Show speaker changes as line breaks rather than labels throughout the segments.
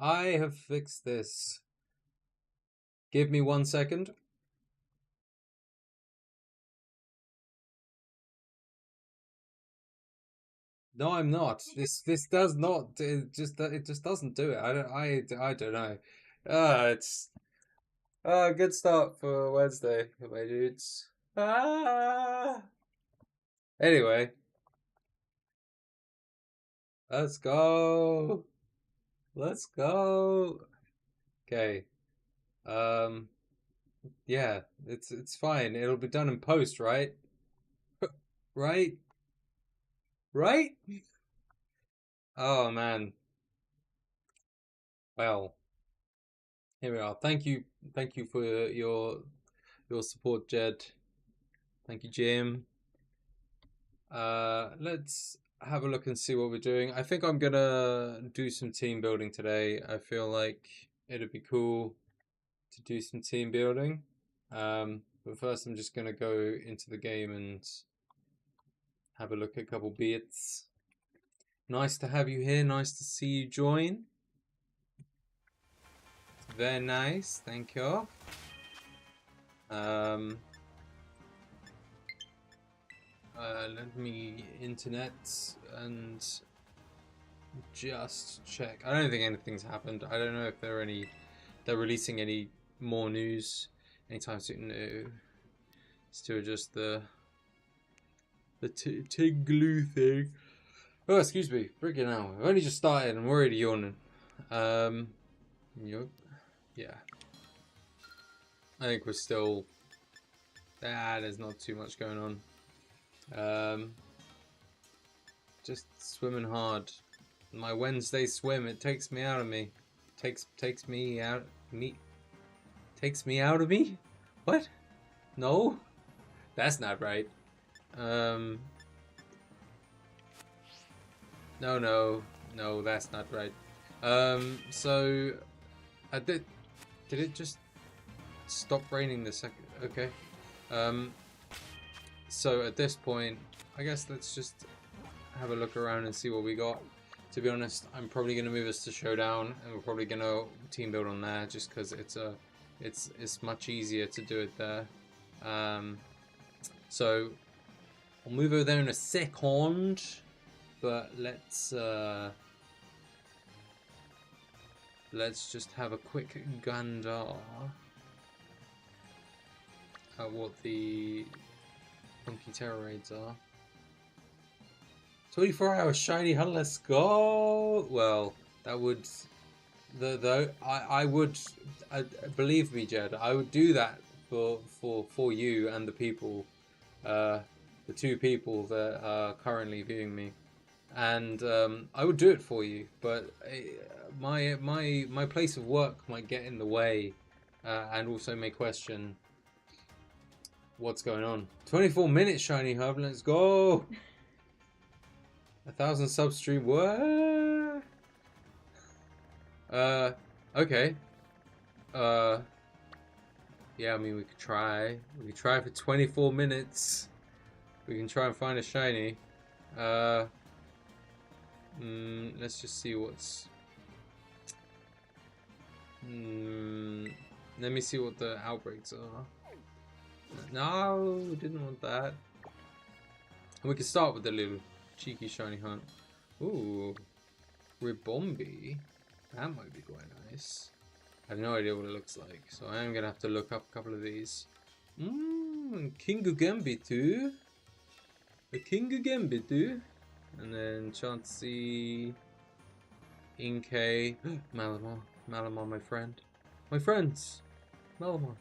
I have fixed this. Give me 1 second. No, I'm not. This does not. It just doesn't do it. I don't know. It's good start for Wednesday, my dudes. Ah. Anyway, let's go. Let's go. Okay. Um. Yeah. It's fine. It'll be done in post, right? Right. Right. Oh man. Well, here we are. Thank you for your support, Jed. Thank you, Jim. Let's have a look and see what we're doing. I think I'm gonna do some team building today. I feel like it'd be cool to do some team building. But first I'm just gonna go into the game and have a look at a couple bits. Nice to have you here. Nice to see you join. Very nice. Thank you. Um, let me internet and just check. I don't think anything's happened. I don't know if they're releasing any more news anytime soon. No. Still just the TIG glue thing. Oh, excuse me. Freaking hell. I've only just started and I'm already yawning. Yep. Yeah. I think we're still... there's not too much going on. Just swimming hard. My Wednesday swim, it takes me out of me. Takes me out me. Takes me out of me? What? No? That's not right. No, no, that's not right. So I did it just stop raining the second? Okay. So at this point, I guess let's just have a look around and see what we got. To be honest, I'm probably gonna move us to Showdown, and we're probably gonna team build on there just because it's much easier to do it there. So I'll move over there in a second, but let's just have a quick gander at what the funky terror raids are. 24-hour shiny hunt, let's go. Well, that would I would believe me, Jed, I would do that for you and the people, the two people that are currently viewing me, and I would do it for you, but my place of work might get in the way, and also may question what's going on. 24 minutes shiny hub, let's go. 1,000 sub stream, what? Okay. Yeah, I mean, we could try. We could try for 24 minutes. We can try and find a shiny. Let's just see what's... let me see what the outbreaks are. No, we didn't want that. And we can start with the little cheeky shiny hunt. Ooh, Ribombi. That might be quite nice. I have no idea what it looks like, so I am gonna have to look up a couple of these. Kingu Gambitu. A Kingu Gambitu. And then Chansey. Inkay. Malamar. Malamar, my friend. My friends! Malamar.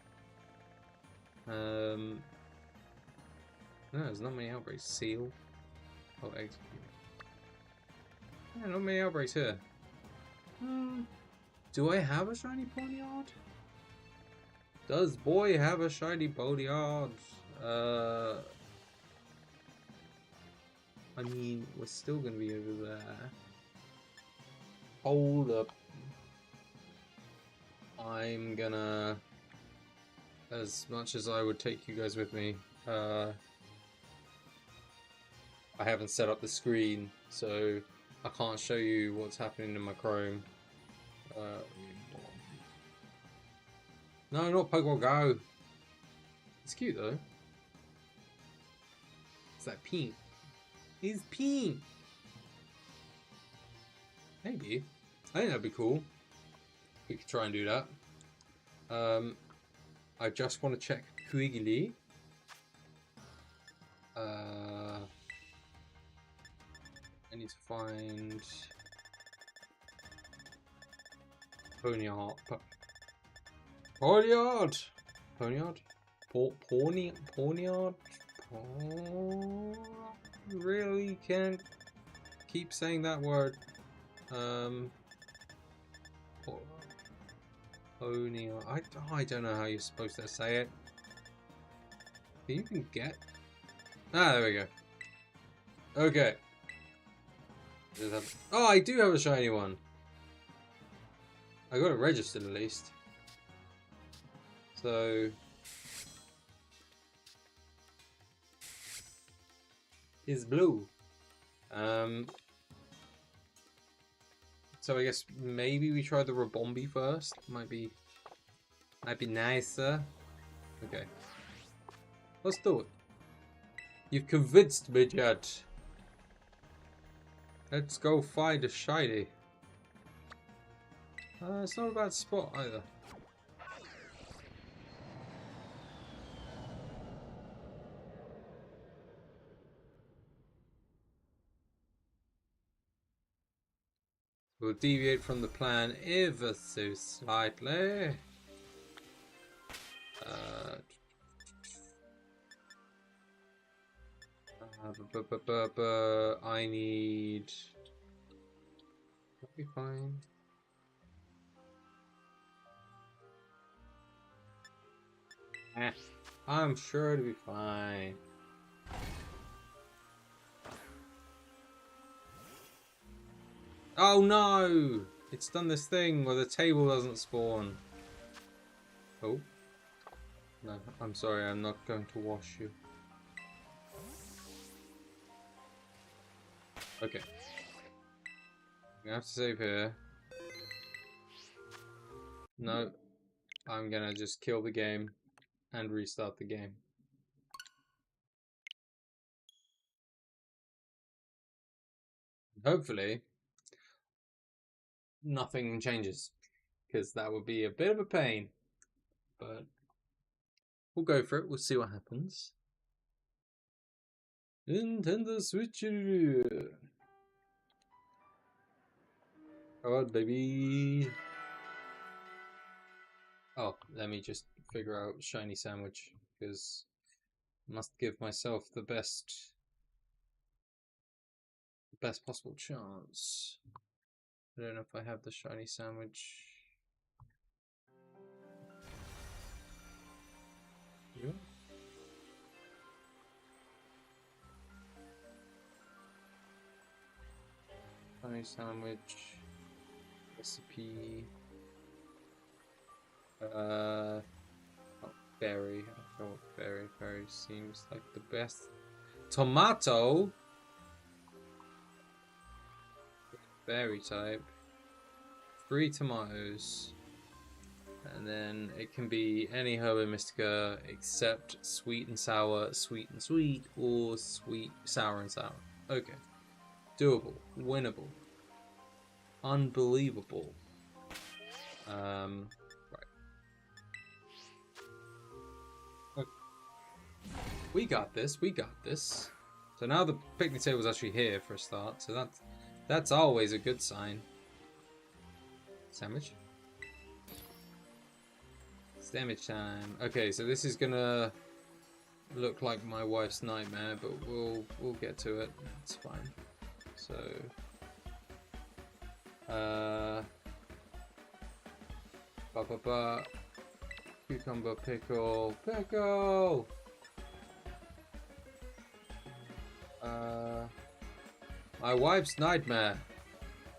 No, there's not many outbreaks. Seal. Oh, execute. Yeah, not many outbreaks here. Do I have a shiny Ponyard? Does boy have a shiny Ponyard? I mean, we're still gonna be over there. Hold up. I'm gonna... as much as I would take you guys with me, I haven't set up the screen, so I can't show you what's happening in my Chrome. No, not Pokemon Go. It's cute though. It's that pink. He's pink. Maybe. I think that'd be cool. We could try and do that. I just want to check Quigley. I need to find Ponyard. Ponyard. Ponyard. Ponyard. Really can't keep saying that word. Ponyard. I don't know how you're supposed to say it. You can get. Ah, there we go. Okay. Oh, I do have a shiny one. I got it registered at least. So is blue. So I guess maybe we try the Rabombi first. Might be nicer. Okay. Let's do it. You've convinced me, Jed. Let's go find a shiny. It's not a bad spot either. We'll deviate from the plan ever so slightly. I need. That'll be fine. I'm sure it'll be fine. Oh no! It's done this thing where the table doesn't spawn. Oh. No, I'm sorry, I'm not going to wash you. Okay. We have to save here. No. I'm gonna just kill the game and restart the game. Hopefully nothing changes, because that would be a bit of a pain, but we'll go for it. We'll see what happens. Nintendo Switch. Come on, baby. Oh, let me just figure out shiny sandwich, because I must give myself the best possible chance. I don't know if I have the shiny sandwich. Yeah. Shiny sandwich recipe. Oh, berry. I forgot what berry. Berry seems like the best. Tomato. Berry type. 3 tomatoes. And then it can be any Herba Mystica except sweet and sour, sweet and sweet, or sweet, sour and sour. Okay. Doable. Winnable. Unbelievable. Right. Okay. We got this. We got this. So now the picnic table is actually here for a start. So that's always a good sign. Sandwich. Sandwich time. Okay, so this is gonna look like my wife's nightmare, but we'll get to it. It's fine. So cucumber pickle. My wife's nightmare.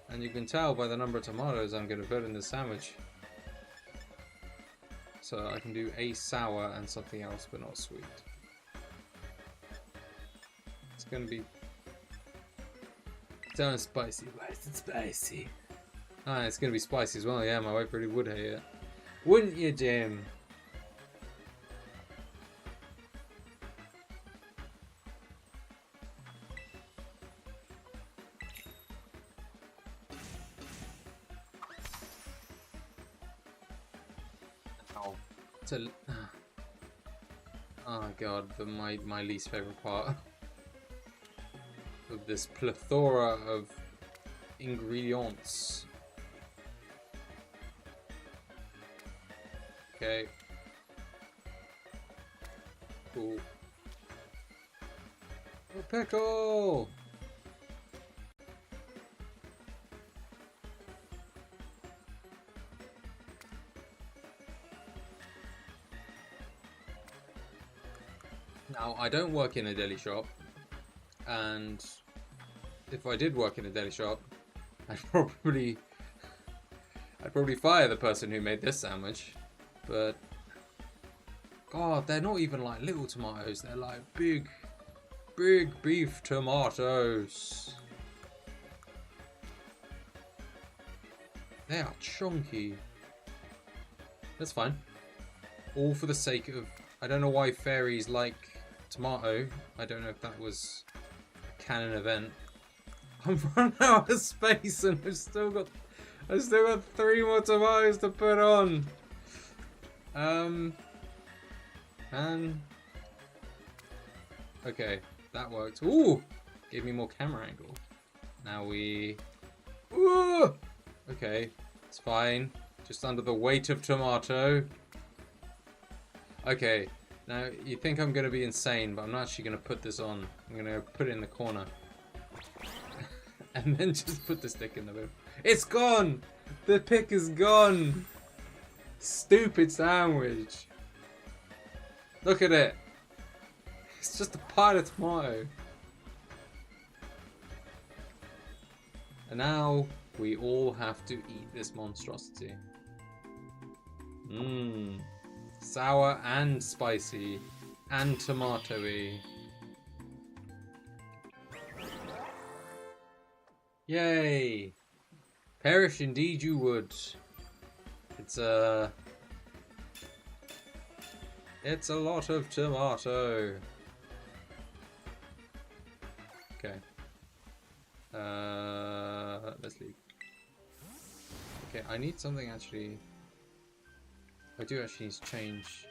And you can tell by the number of tomatoes I'm gonna put in the sandwich. So I can do a sour and something else, but not sweet. It's gonna be... Don't spicy. Why is it spicy? Ah, it's gonna be spicy as well. Yeah, my wife really would hate it. Wouldn't you, Jim? Ow. Oh god, my least favorite part of this plethora of ingredients. Okay. Cool. A pickle! Now, I don't work in a deli shop, and if I did work in a deli shop, I'd probably fire the person who made this sandwich. But God, they're not even like little tomatoes, they're like big beef tomatoes. They are chunky. That's fine. All for the sake of, I don't know why fairies like tomato. I don't know if that was a canon event. I'm running out of space and I've still got 3 more tomatoes to put on. And okay, that worked. Ooh, gave me more camera angle. Now we, ooh, okay, it's fine. Just under the weight of tomato. Okay, now you think I'm gonna be insane, but I'm not actually gonna put this on. I'm gonna put it in the corner. And then just put the stick in the middle. It's gone! The pick is gone! Stupid sandwich. Look at it. It's just a pile of tomato. And now we all have to eat this monstrosity. Mmm. Sour and spicy and tomatoey. Yay! Perish indeed you would. It's a lot of tomato. Okay. Let's leave. Okay, I need something actually. I do actually need to change.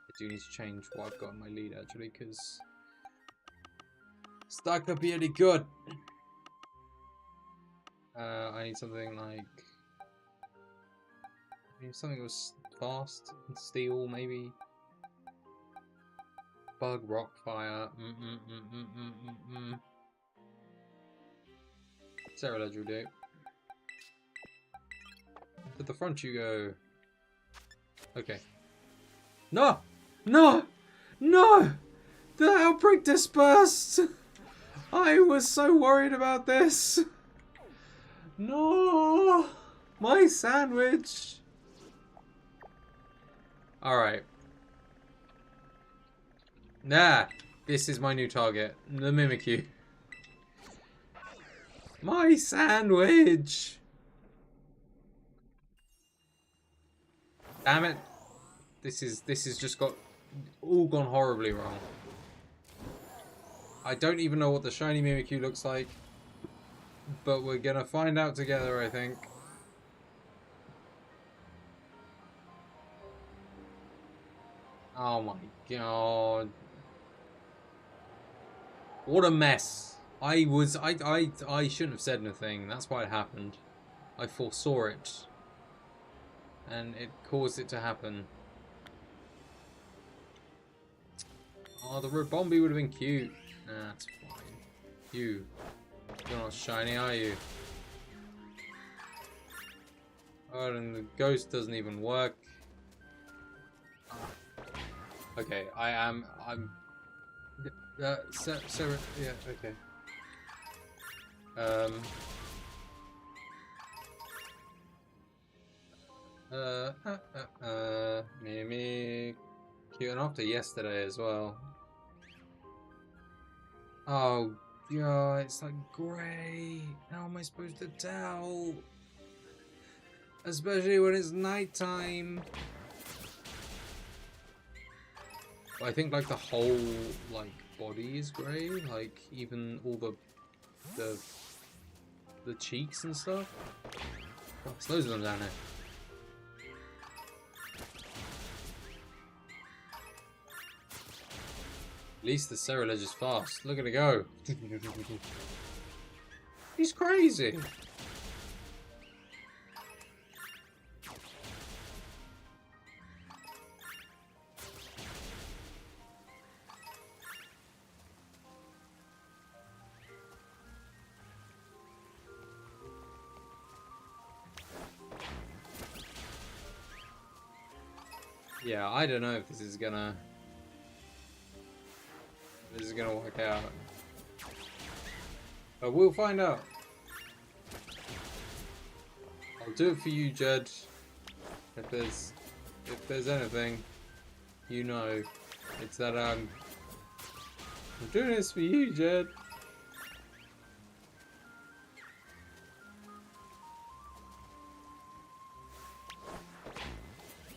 I do need to change what I've got in my lead actually, because that could be really good. I need something like. I need something that was fast and steel, maybe. Bug, rock, fire. Sarah Ledger will do. To the front you go. Okay. No! No! No! The outbreak dispersed! I was so worried about this! No! My sandwich! Alright. Nah! This is my new target. The Mimikyu. My sandwich! Damn it! This is just all gone horribly wrong. I don't even know what the shiny Mimikyu looks like, but we're gonna find out together, I think. Oh my god! What a mess! I shouldn't have said anything. That's why it happened. I foresaw it. And it caused it to happen. Oh, the Ribombi would have been cute. Nah, that's fine. You're not shiny, are you? Oh, and the ghost doesn't even work. Okay, I'm... Sarah, yeah, okay. Mimi, cute and after yesterday as well. Oh, Yeah, it's like grey. How am I supposed to tell? Especially when it's nighttime. I think like the whole like body is grey, like even all the cheeks and stuff. Oh, there's loads of them down there. At least the Cerulege is fast. Look at it go. He's crazy. Yeah, I don't know if this is gonna work out. But we'll find out. I'll do it for you, Jed. If there's anything, you know, it's that I'm doing this for you, Jed.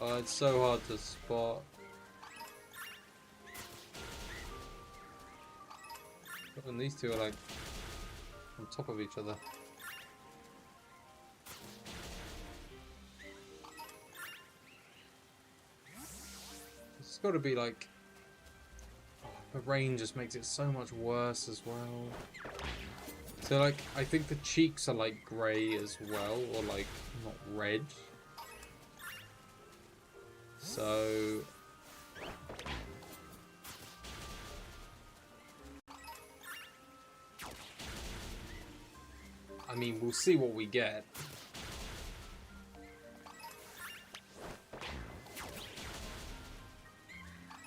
Oh, it's so hard to spot. And these two are like on top of each other. It's got to be like, oh, the rain just makes it so much worse as well. So like, I think the cheeks are like grey as well, or like not red. So I mean, we'll see what we get.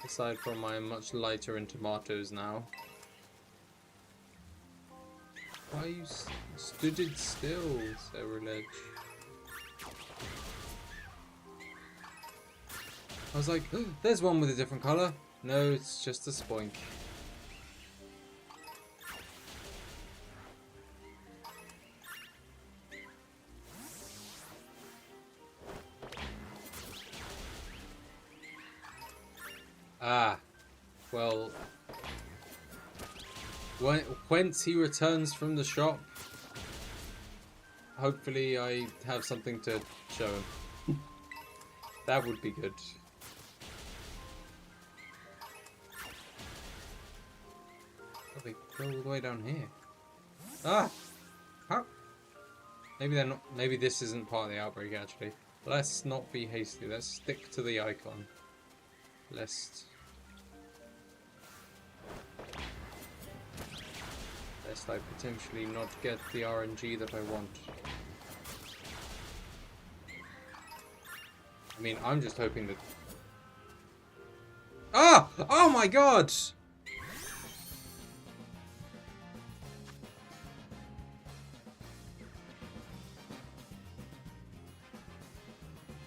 Aside from I'm much lighter in tomatoes now. Why you stood it still, Cerulege? I was like, oh, there's one with a different colour. No, it's just a spoink. Ah, well, whence he returns from the shop, hopefully I have something to show him. That would be good. Oh, they go all the way down here. Ah! How? Maybe they're not. Maybe this isn't part of the outbreak actually. Let's not be hasty. Let's stick to the icon. Lest I potentially not get the RNG that I want. I mean, I'm just hoping that... Ah! Oh my god!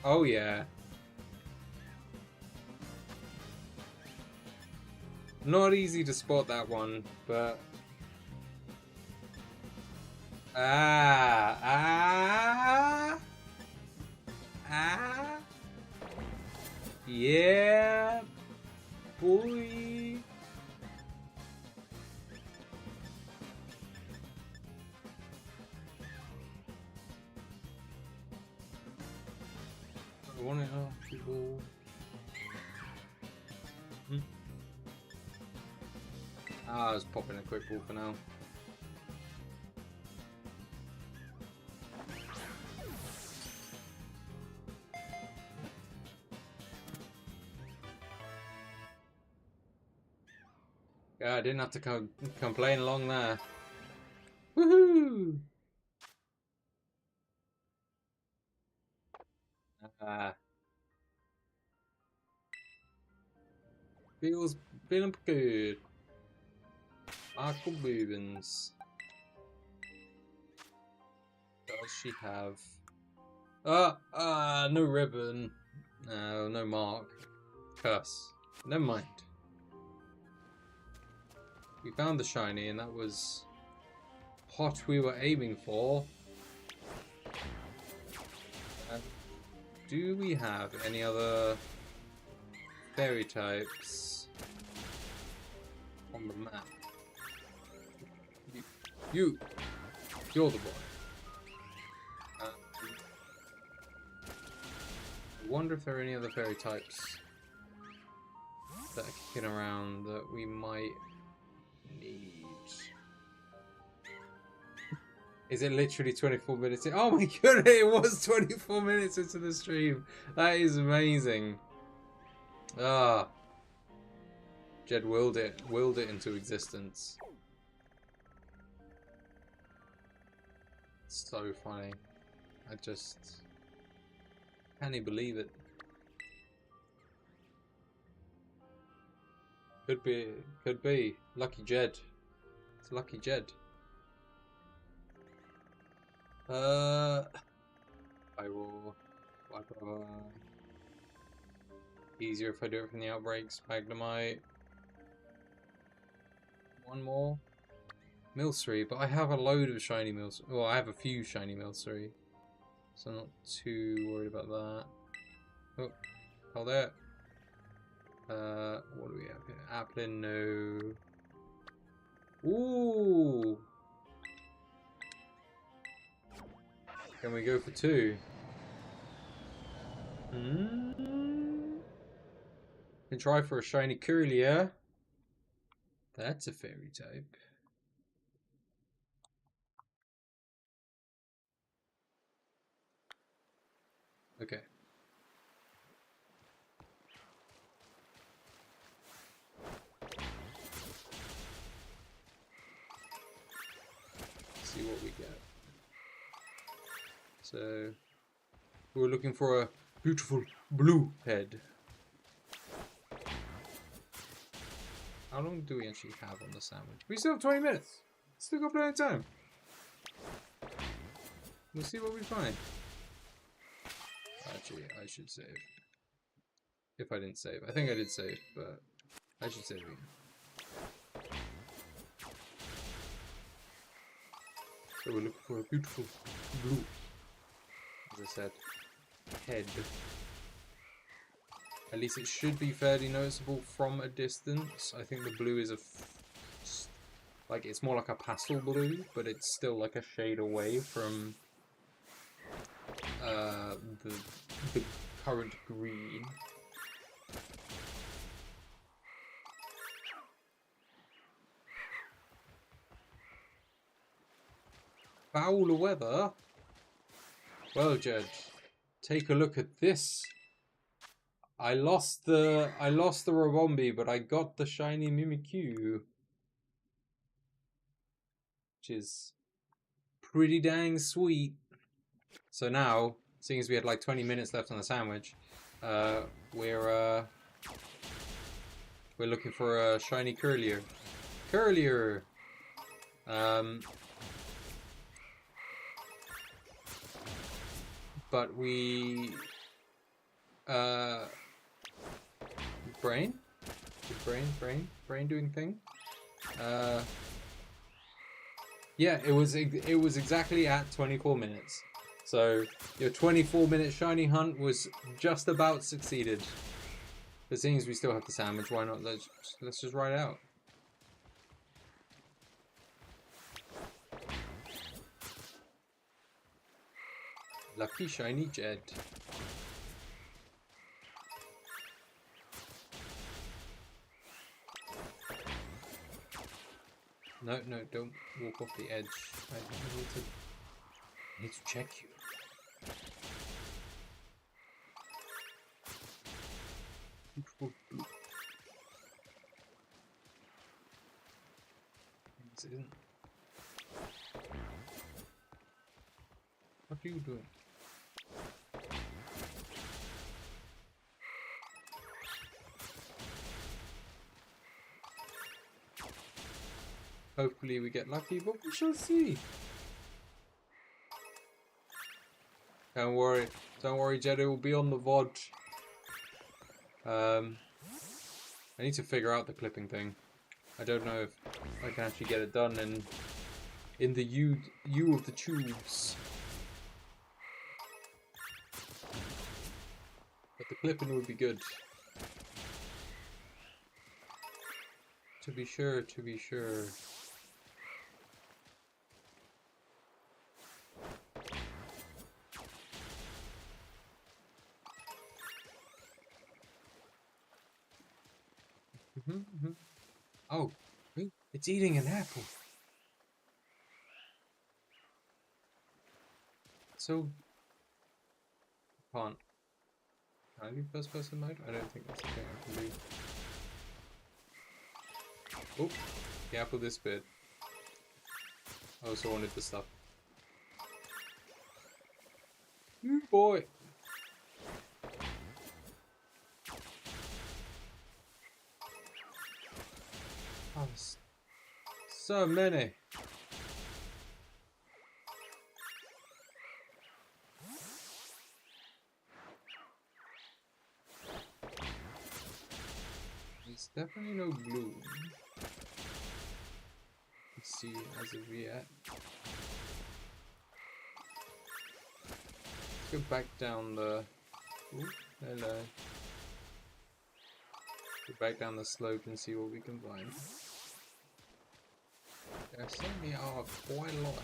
Oh yeah. Not easy to spot that one, but... Yeah, boy. I want it off, people. I was popping a quick ball for now. Yeah, I didn't have to complain along there. Woohoo! Feeling good. Michael Boobins. Does she have? No ribbon. No mark. Curse. Never mind. We found the shiny, and that was pot we were aiming for. Do we have any other fairy types on the map? You're the boy. I wonder if there are any other fairy types that are kicking around that we might need. Is it literally 24 minutes in? Oh my god, it was 24 minutes into the stream. That is amazing. Ah. Jed willed it into existence. It's so funny. I just can't even believe it. Could be. Lucky Jed. It's lucky Jed. I will. Easier if I do it from the outbreaks. Magnemite. One more. Milcery, but I have a load of shiny Milcery. Well, I have a few shiny Milcery. So I'm not too worried about that. Oh, hold there. What do we have here? Applin, no. Ooh! Can we go for 2? Can try for a shiny Curlier. That's a fairy type. Okay. Let's see what we get. So we're looking for a beautiful blue head. How long do we actually have on the sandwich? We still have 20 minutes. Still got plenty of time. We'll see what we find. Actually, I should save. If I didn't save. I think I did save, but I should save again. So we're looking for a beautiful blue, as I said, head. At least it should be fairly noticeable from a distance. I think the blue is like it's more like a pastel blue, but it's still like a shade away from the current green. Foul weather. Well, Jed, take a look at this. I lost the Robombi, but I got the shiny Mimikyu, which is pretty dang sweet. So now, seeing as we had like 20 minutes left on the sandwich, we're looking for a shiny Curlier. Curlier. But we brain doing thing. Yeah, it was exactly at 24 minutes. So your 24-minute shiny hunt was just about succeeded. But seeing as we still have the sandwich, why not? Let's just ride out. Lucky shiny Jed. No, don't walk off the edge. I need to check you. Beautiful blue. This isn't. What are you doing? Hopefully we get lucky, but we shall see. Don't worry, Jedi will be on the VOD. I need to figure out the clipping thing. I don't know if I can actually get it done in in the U of the tubes. But the clipping would be good. To be sure, to be sure. Oh, it's eating an apple. So, can't. Can I do first person mode? I don't think that's a thing I can do. Oh, the apple this bit. I also wanted the stuff. Ooh, boy. Oh, so many. There's definitely no blue. Let's see as of yet. Let's go back down the. Ooh, hello. Go back down the slope and see what we can find. There certainly are quite a lot here.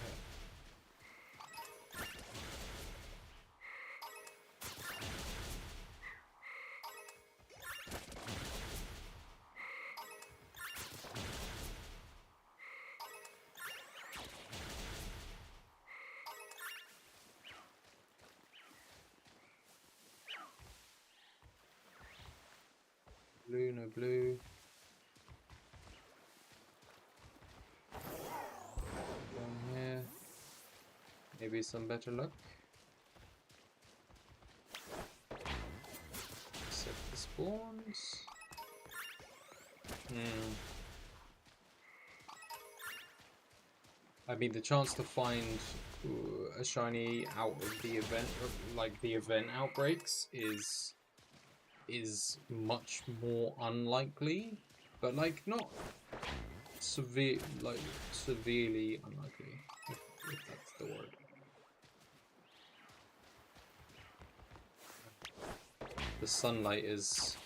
Blue, no blue. Down here. Maybe some better luck. Set the spawns. I mean, the chance to find a shiny out of the event, like the event outbreaks, is much more unlikely, but like not severely unlikely, if that's the word. The sunlight is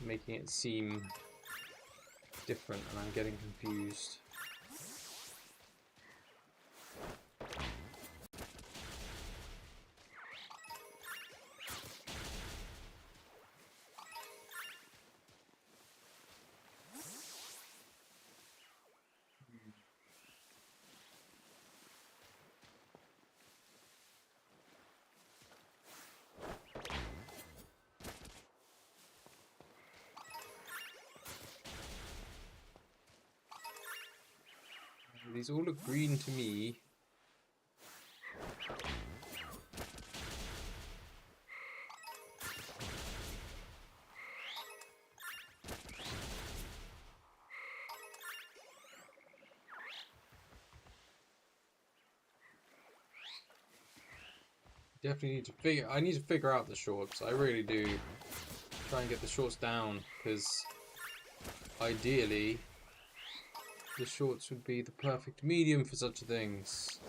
making it seem different, and I'm getting confused. These all look green to me. Definitely need to I need to figure out the shorts. I really do. Try and get the shorts down, because ideally the shorts would be the perfect medium for such things.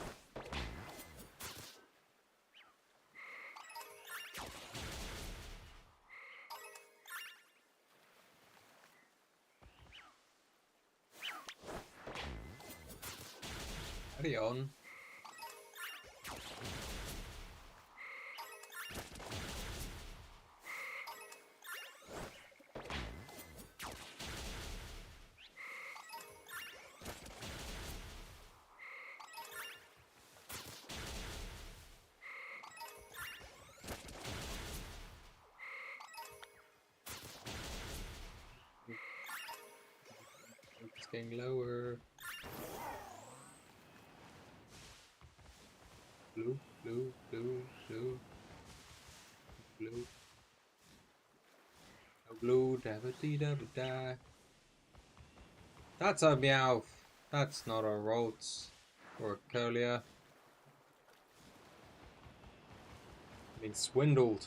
Carry on. It's getting lower. Blue, blue, blue, blue, blue. Blue, dabba dee dabba da. That's a Meowth. That's not a Rhodes or a Curlia. Being swindled.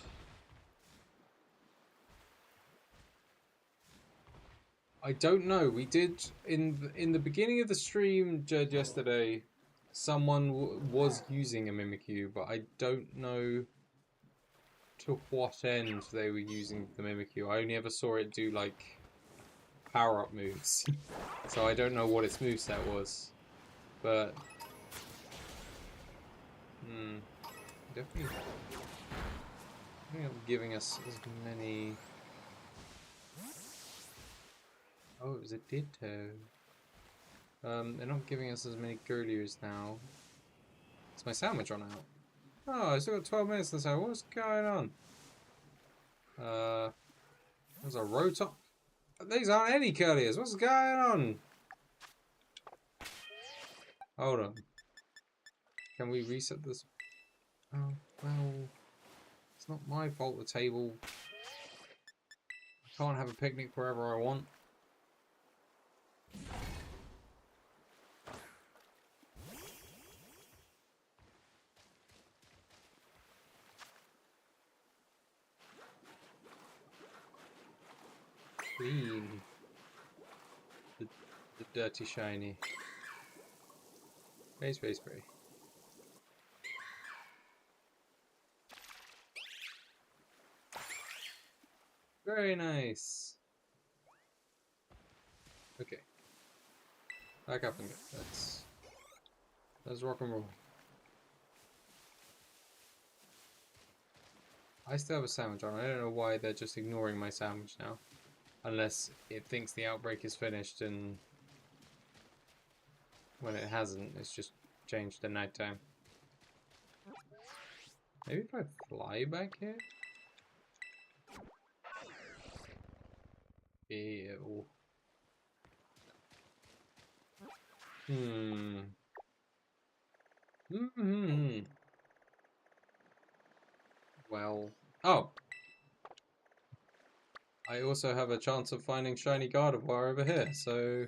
I don't know. We did in the beginning of the stream yesterday. someone was using a Mimikyu, but I don't know to what end they were using the Mimikyu. I only ever saw it do like power-up moves, so I don't know what its moveset was. But definitely not giving us as many. Oh, it was a Ditto. They're not giving us as many Girliers now. Is my sandwich run out? Oh, I still got 12 minutes to say. What's going on? There's a Rotop. These aren't any Girliers. What's going on? Hold on. Can we reset this? Oh, well, it's not my fault the table. I can't have a picnic wherever I want. Clean. The dirty shiny. Spray. Very nice. Okay. Back up and go. Let's rock and roll. I still have a sandwich on. I don't know why they're just ignoring my sandwich now. Unless it thinks the outbreak is finished and when it hasn't, it's just changed to nighttime. Maybe if I fly back here? Ew. Well. Oh! I also have a chance of finding shiny Gardevoir over here, so...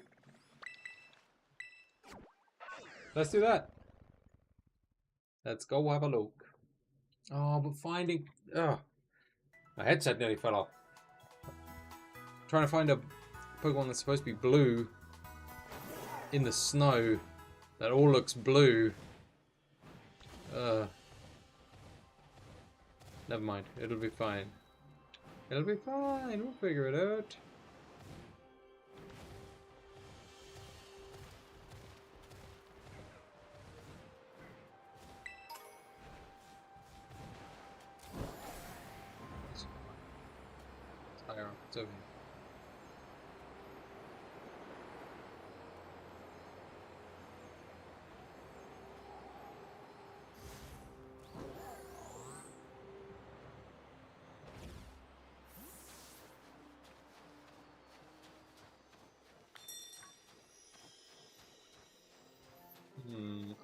let's do that! Let's go have a look. Oh, but finding... Ugh. My headset nearly fell off. Trying to find a Pokemon that's supposed to be blue in the snow that all looks blue. Never mind. It'll be fine. It'll be fine. We'll figure it out. It's higher up. It's over here.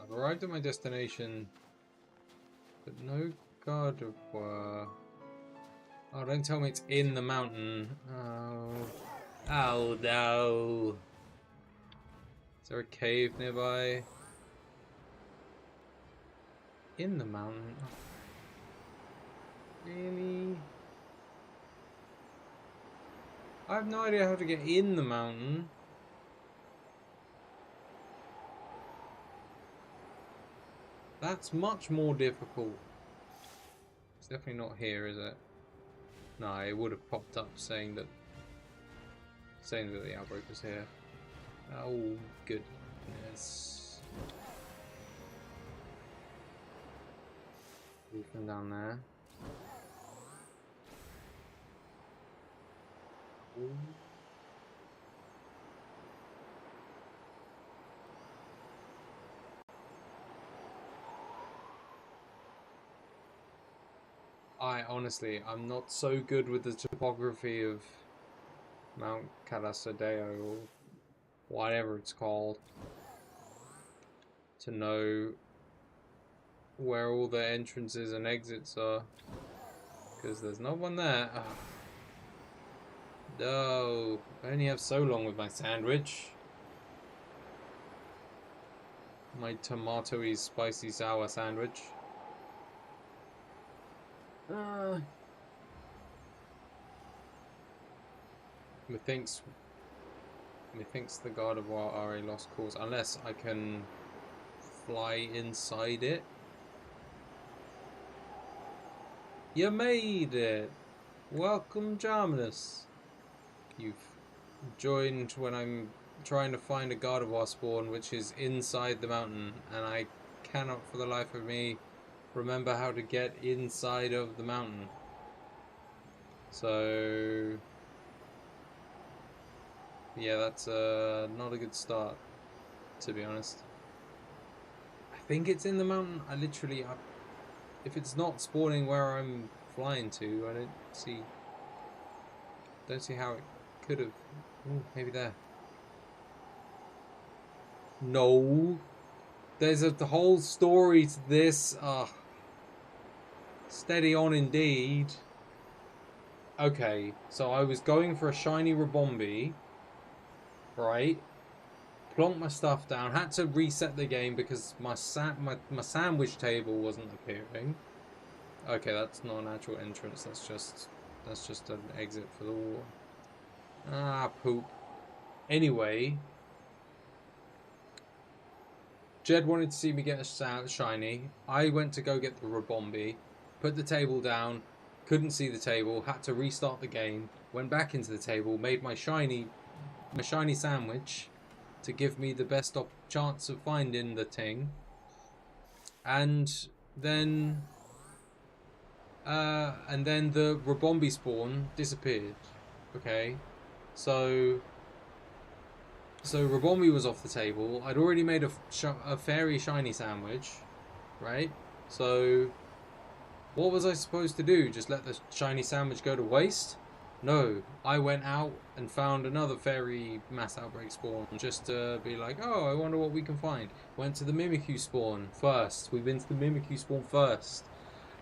I've arrived at my destination, but no Gardevoir. Oh, don't tell me it's in the mountain. Oh. Oh no. Is there a cave nearby? In the mountain? Really? I have no idea how to get in the mountain. That's much more difficult. It's definitely not here, is it? No, it would have popped up saying that the outbreak was here. Oh goodness. From down there. Ooh. I'm not so good with the topography of Mount Calasadeo or whatever it's called to know where all the entrances and exits are, because there's no one there. Oh. No, I only have so long with my sandwich. My tomatoey spicy sour sandwich. Methinks the Gardevoir are a lost cause, unless I can fly inside it. You made it! Welcome, Jarminus. You've joined when I'm trying to find a Gardevoir spawn which is inside the mountain, and I cannot for the life of me remember how to get inside of the mountain. So yeah, that's not a good start, to be honest. I think it's in the mountain. If it's not spawning where I'm flying to, I don't see how it could have. Ooh, maybe there. No, there's the whole story to this. Steady on indeed. Okay, so I was going for a shiny Rabombi, right? Plonked my stuff down, had to reset the game because my sandwich table wasn't appearing. Okay, that's not an actual entrance, that's just an exit for the wall. Ah, poop. Anyway, Jed wanted to see me get a shiny. I went to go get the Rabombi, put the table down, couldn't see the table, had to restart the game, went back into the table, made my shiny sandwich to give me the best chance of finding the thing, and then the Rabombi spawn disappeared. Okay, so Rabombi was off the table. I'd already made a fairy shiny sandwich, right? So what was I supposed to do? Just let the shiny sandwich go to waste? No, I went out and found another fairy mass outbreak spawn just to be like, oh, I wonder what we can find. Went to the Mimikyu spawn first. We've been to the Mimikyu spawn first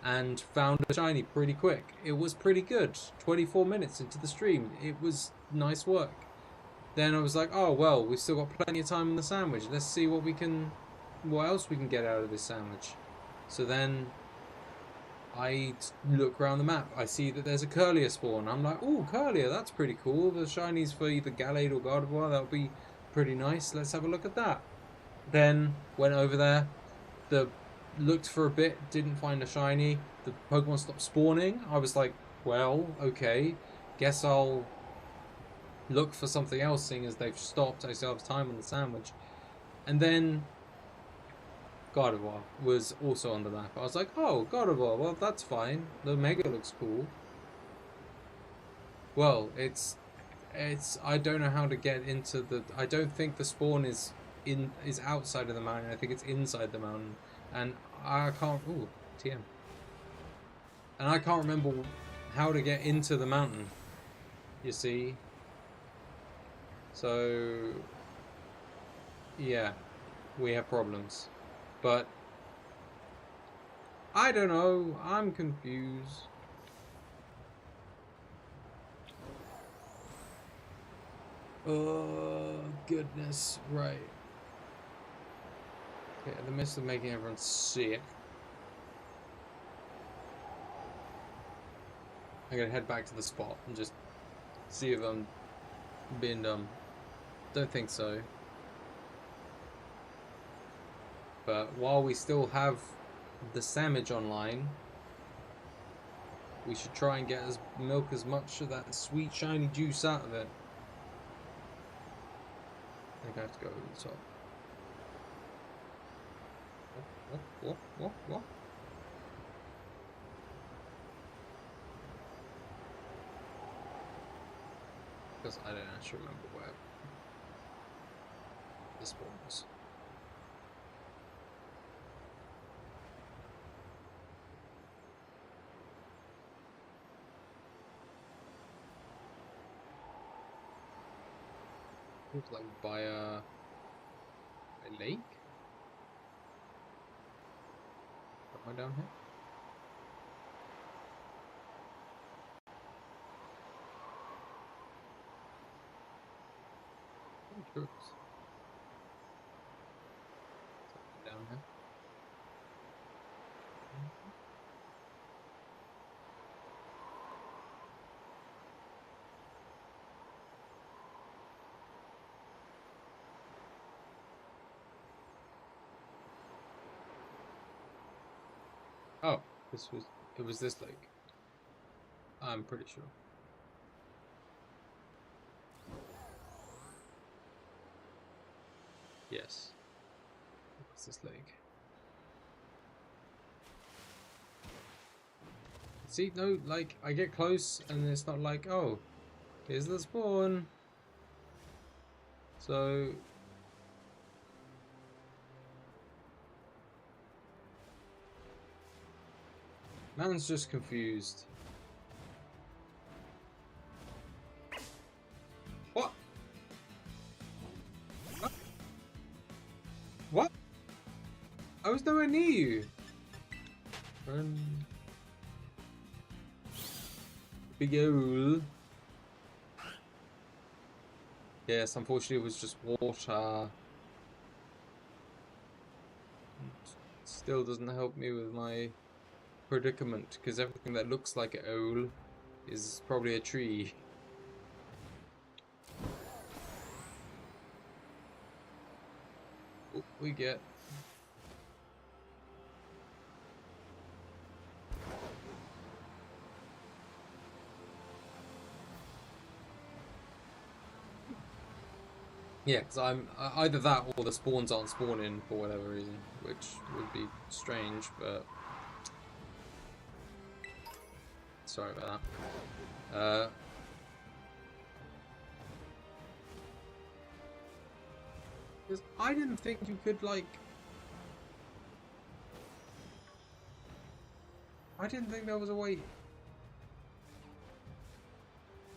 and found a shiny pretty quick. It was pretty good. 24 minutes into the stream. It was nice work. Then I was like, oh, well, we've still got plenty of time on the sandwich. Let's see what else we can get out of this sandwich. So then I look around the map. I see that there's a Curlier spawn. I'm like, oh, Curlier, that's pretty cool. The shinies for either Gallade or Gardevoir. That would be pretty nice. Let's have a look at that. Then went over there. Looked for a bit. Didn't find a shiny. The Pokemon stopped spawning. I was like, well, okay. Guess I'll look for something else, seeing as they've stopped. I still have time on the sandwich. And then Gardevoir was also on the map. I was like, oh, Gardevoir, well, that's fine. The Mega looks cool. Well, I don't know how to get into I don't think the spawn is outside of the mountain. I think it's inside the mountain. And I can't, ooh, TM. And I can't remember how to get into the mountain, you see. So, yeah, we have problems. But I don't know. I'm confused. Oh, goodness. Right. Okay, in the midst of making everyone sick, I'm gonna head back to the spot and just see if I'm being dumb. Don't think so. But while we still have the sandwich online, we should try and get milk as much of that sweet shiny juice out of it. I think I have to go over the top. What? Because I don't actually remember where this one was. Looks like by a lake? Am I down here? Oh, sure. Down here. Oh, it was this lake. I'm pretty sure. Yes. What's this lake? See, no, like, I get close and it's not like, oh, here's the spawn. So... man's just confused. What? What? I was nowhere near you. Run. Big ol'. Yes, unfortunately it was just water. Still doesn't help me with my predicament, because everything that looks like an owl is probably a tree. Oh, we get... yeah, because I'm either that or the spawns aren't spawning for whatever reason, which would be strange, but sorry about that. Because I didn't think you could, like... I didn't think there was a way...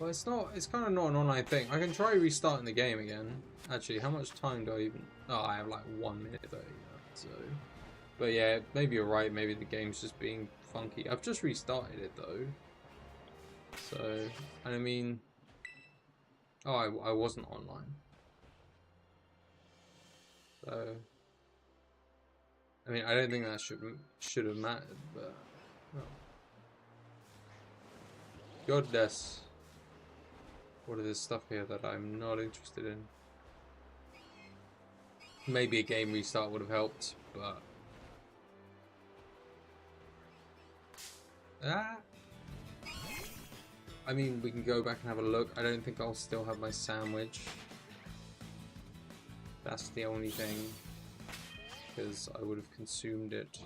well, it's not... it's kind of not an online thing. I can try restarting the game again. Actually, how much time do I even... oh, I have like 1 minute 30, so... but yeah, maybe you're right. Maybe the game's just being funky. I've just restarted it, though. So, and I mean... oh, I wasn't online. So... I mean, I don't think that should have mattered, but... oh. Goddess. What is this stuff here that I'm not interested in? Maybe a game restart would have helped, but... ah! I mean, we can go back and have a look. I don't think I'll still have my sandwich. That's the only thing. Because I would have consumed it.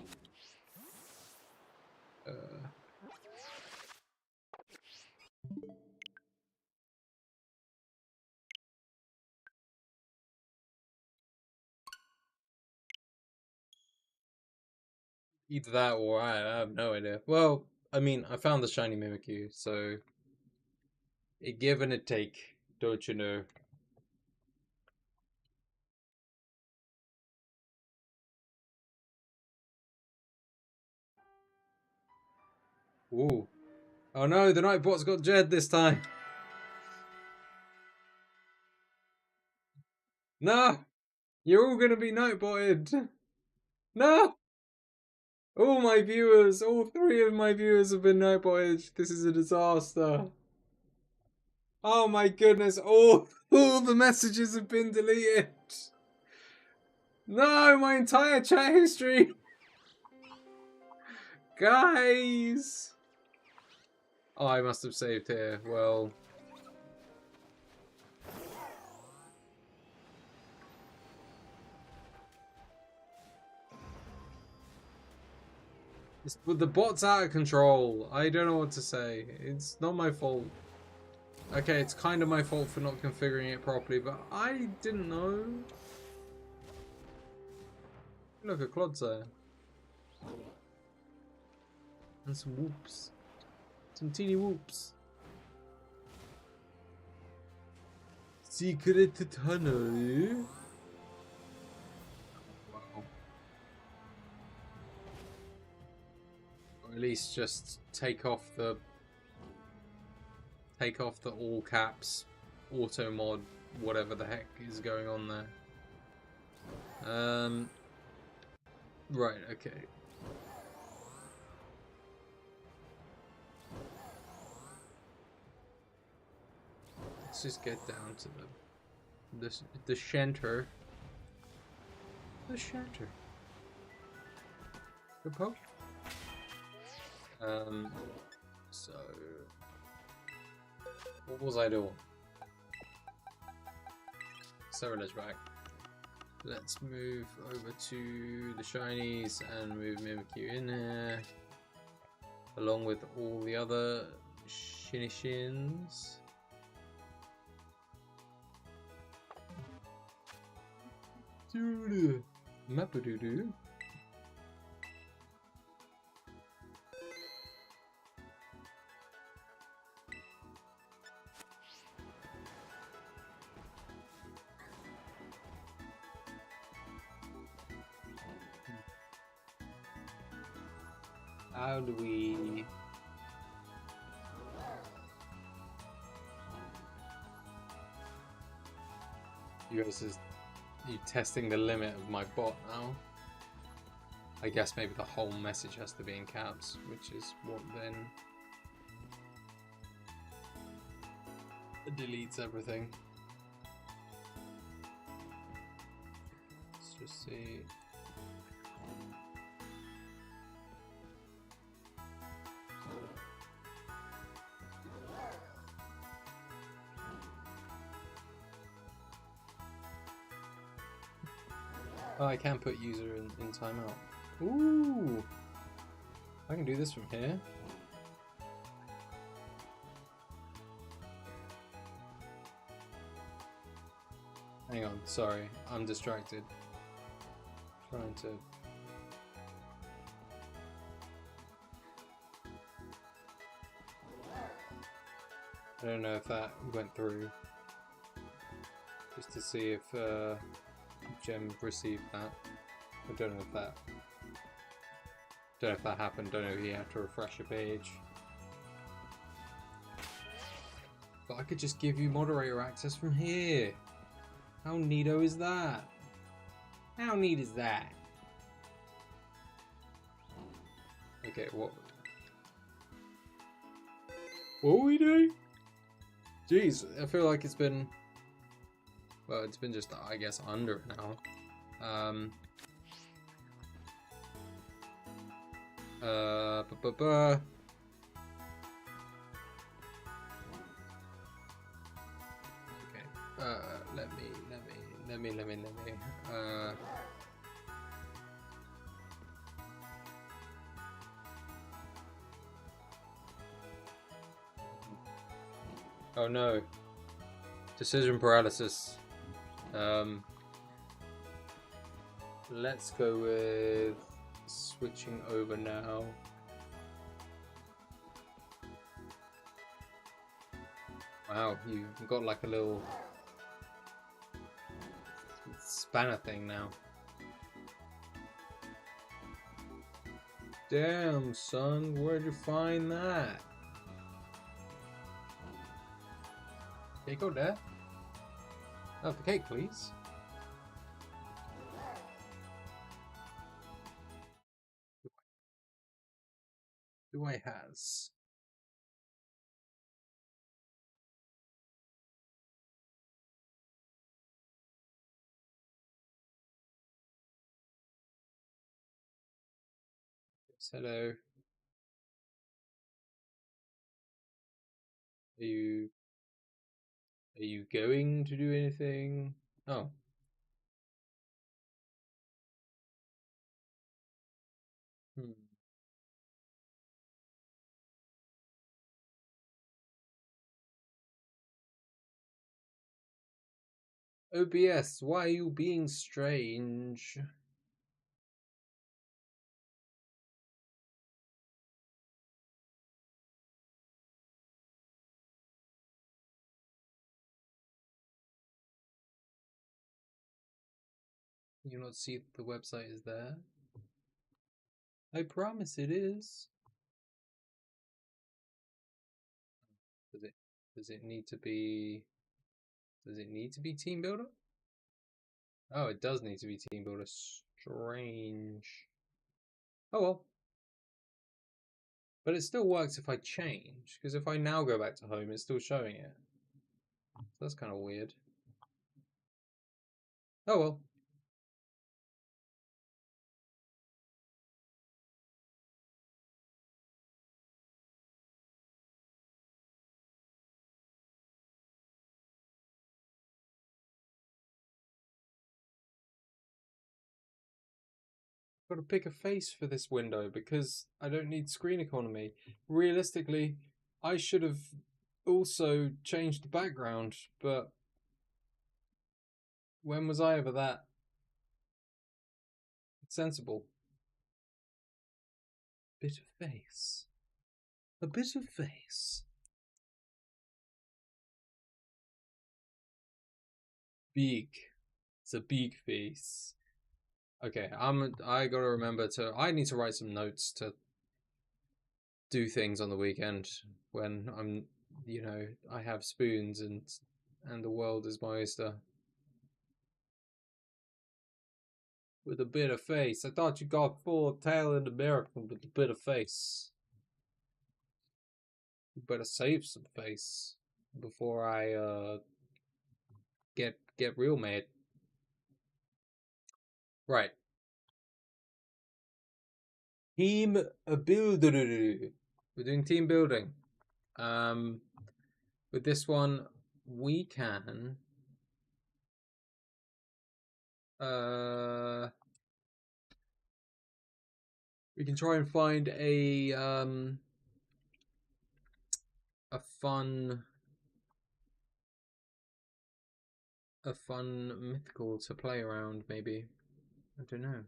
Either that or I have no idea. Well, I mean, I found the shiny Mimikyu, so... a give and a take, don't you know? Ooh. Oh no, the Nightbot's got Jed this time! No! You're all gonna be Nightbotted! No! All my viewers, all 3 of my viewers have been Nightbotted. This is a disaster. Oh my goodness, all the messages have been deleted. No, my entire chat history. Guys. Oh, I must have saved here. Well. The bot's out of control. I don't know what to say. It's not my fault. Okay, it's kind of my fault for not configuring it properly, but I didn't know. Look, a Clod's there. And some whoops. Some teeny whoops. Secret tunnel. Wow. Or at least just take off the all caps auto mod, whatever the heck is going on there. Right, okay. Let's just get down to the center. The center. The poke. So what was I doing? Cyril is back. Let's move over to the shinies and move Mimikyu in there, along with all the other Shinishins. Mapadoodoo. How do we... You guys are you testing the limit of my bot now? I guess maybe the whole message has to be in caps, which is what then deletes everything. Let's just see. Oh, I can put user in timeout. Ooh! I can do this from here. Hang on, sorry, I'm distracted. Trying to... I don't know if that went through. Just to see if Gem received that. I don't know if that... Don't know if that happened, don't know if he had to refresh a page. But I could just give you moderator access from here. How neato is that? How neat is that? Okay, what are we doing? Jeez, I feel like it's been... Well, it's been just, I guess, under an hour. Okay. Let me. Oh no. Decision paralysis. Let's go with switching over now. Wow, you've got like a little spanner thing now. Damn, son, where'd you find that? Cake go there. Oh, the cake, please. Do I has? Yes, hello. Are you going to do anything? Oh. Hmm. OBS, why are you being strange? You not see that the website is there? I promise it is. Does it need to be Team Builder? Oh, it does need to be Team Builder. Strange. Oh well. But it still works if I change, because if I now go back to home, it's still showing it. So that's kind of weird. Oh well. Got to pick a face for this window because I don't need screen economy. Realistically, I should have also changed the background, but when was I ever that sensible? Bit of face. A bit of face. Big. It's a big face. Okay, I gotta remember I need to write some notes to do things on the weekend when I'm, I have spoons and the world is my oyster. With a bit of face. I thought you got full Italian American with a bit of face. You better save some face before I get real mad. Right. Team building. We're doing team building. With this one, we can we can try and find a fun mythical to play around, maybe. I don't know.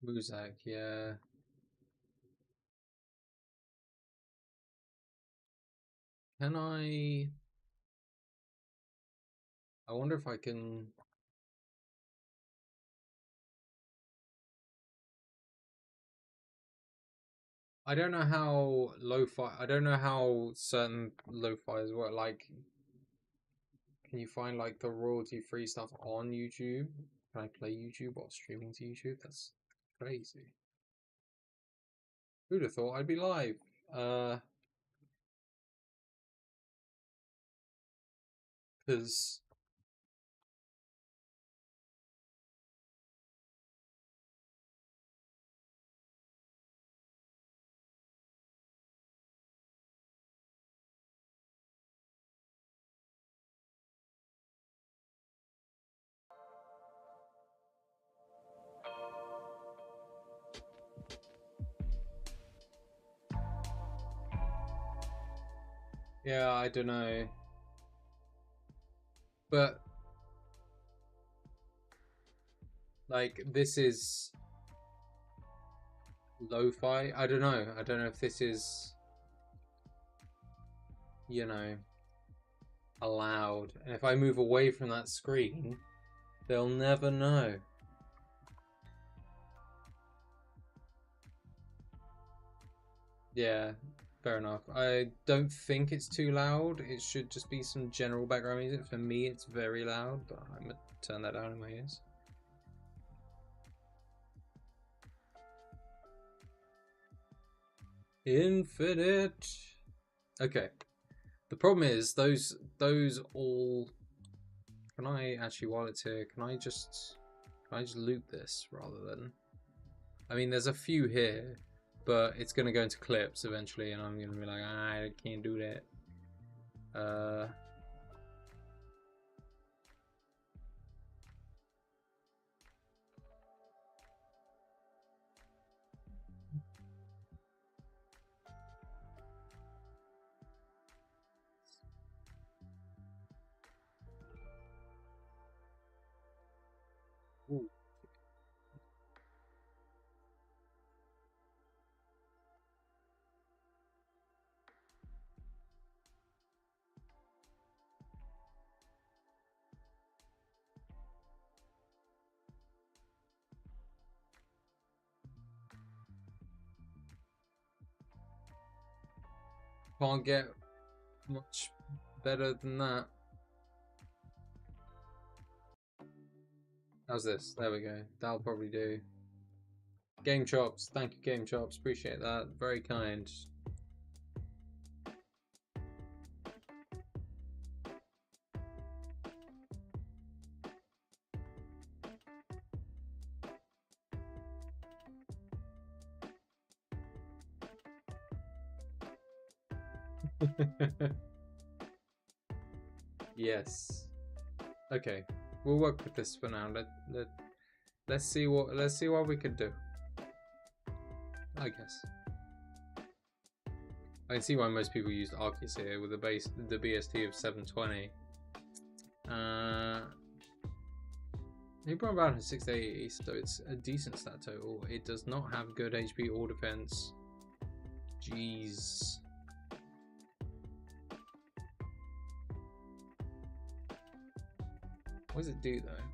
Muzak, yeah. Can I wonder if I can. I don't know how lo-fi. I don't know how certain lo-fi's work. Like, can you find like the royalty-free stuff on YouTube? Can I play YouTube while streaming to YouTube? That's crazy. Who'd have thought I'd be live? Because yeah, I don't know, but like this is lo-fi. I don't know. I don't know if this is, allowed. And if I move away from that screen, they'll never know. Yeah, fair enough. I don't think it's too loud. It should just be some general background music. For me, it's very loud, but I'm gonna turn that down in my ears. Infinite. Okay. The problem is those all. Can I actually, while it's here, can I just loop this rather than? I mean, there's a few here, but it's gonna go into clips eventually, and I'm gonna be like, I can't do that. Ooh. Can't get much better than that. How's this? There we go. That'll probably do. Game Chops. Thank you, Game Chops. Appreciate that. Very kind. Yes. Okay, we'll work with this for now. Let's see what we can do. I guess. I can see why most people used Arceus here with the BST of 720. He brought about a 680, so it's a decent stat total. It does not have good HP or defense. Jeez. What does it do though?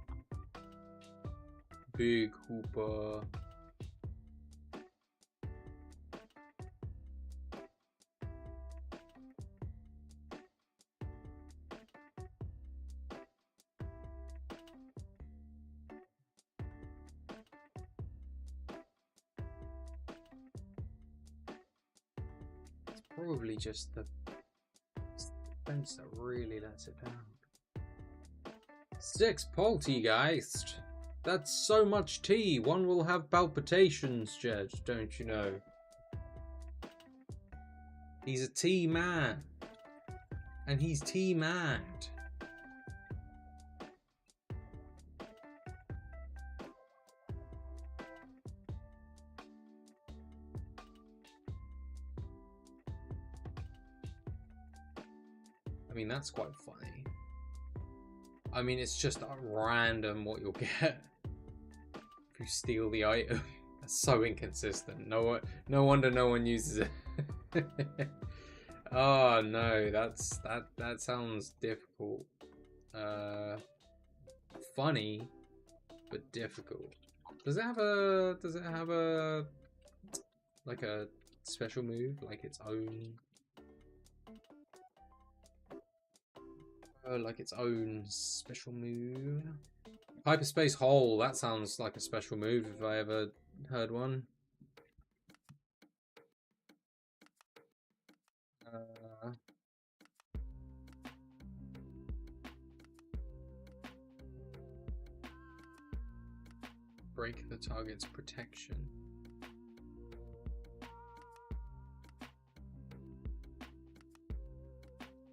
Big Hooper. It's probably just the defense that really lets it down. 6 Poltergeist. That's so much tea. One will have palpitations, Jed, don't you know? He's a tea man. And he's tea mad. I mean, that's quite funny. I mean, it's just at random what you'll get if you steal the item. That's so inconsistent. No wonder no one uses it. Oh no, that sounds difficult. Funny, but difficult. Does it have a like a special move, like its own? Like its own special move. Hyperspace Hole, that sounds like a special move if I ever heard one. Break the target's protection.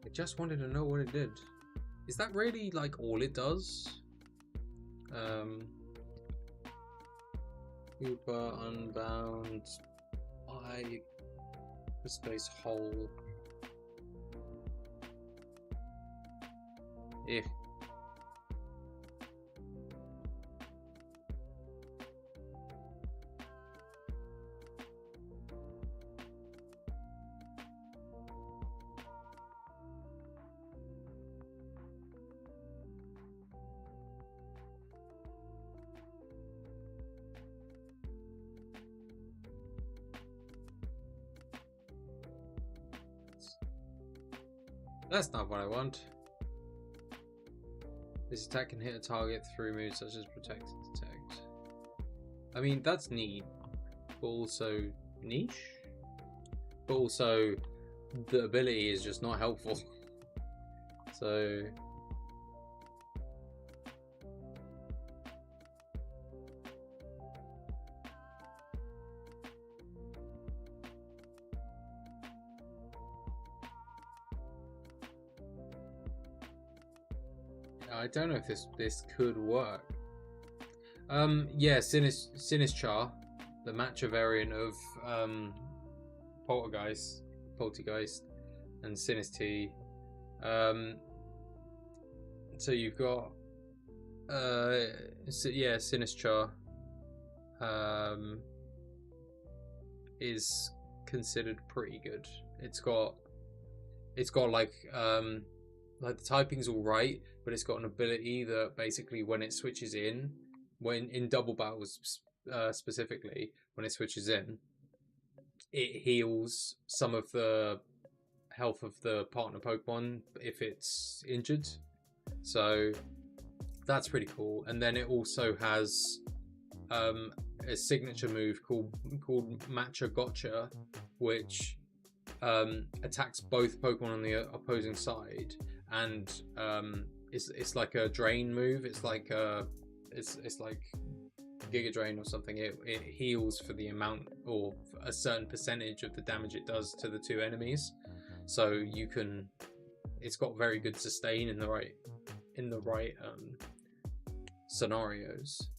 I just wanted to know what it did. Is that really like all it does? Hooper, Unbound, Hyperspace Hole. Yeah. That's not what I want. This attack can hit a target through moves such as Protect and Detect. I mean, that's neat, but also niche. But also, the ability is just not helpful. So... I don't know if this could work. Yeah, Sinister, the matcha variant of Poltergeist, and Sinister. So you've got yeah, Sinister is considered pretty good. It's got like the typing's all right, but it's got an ability that basically when it switches in, when in double battles specifically, when it switches in, it heals some of the health of the partner Pokemon if it's injured. So that's pretty cool. And then it also has a signature move called Matcha Gotcha, which attacks both Pokemon on the opposing side, and it's like a drain move. It's like it's like Giga Drain or something. It heals for the amount or a certain percentage of the damage it does to the two enemies. so you can. It's got very good sustain in the right scenarios.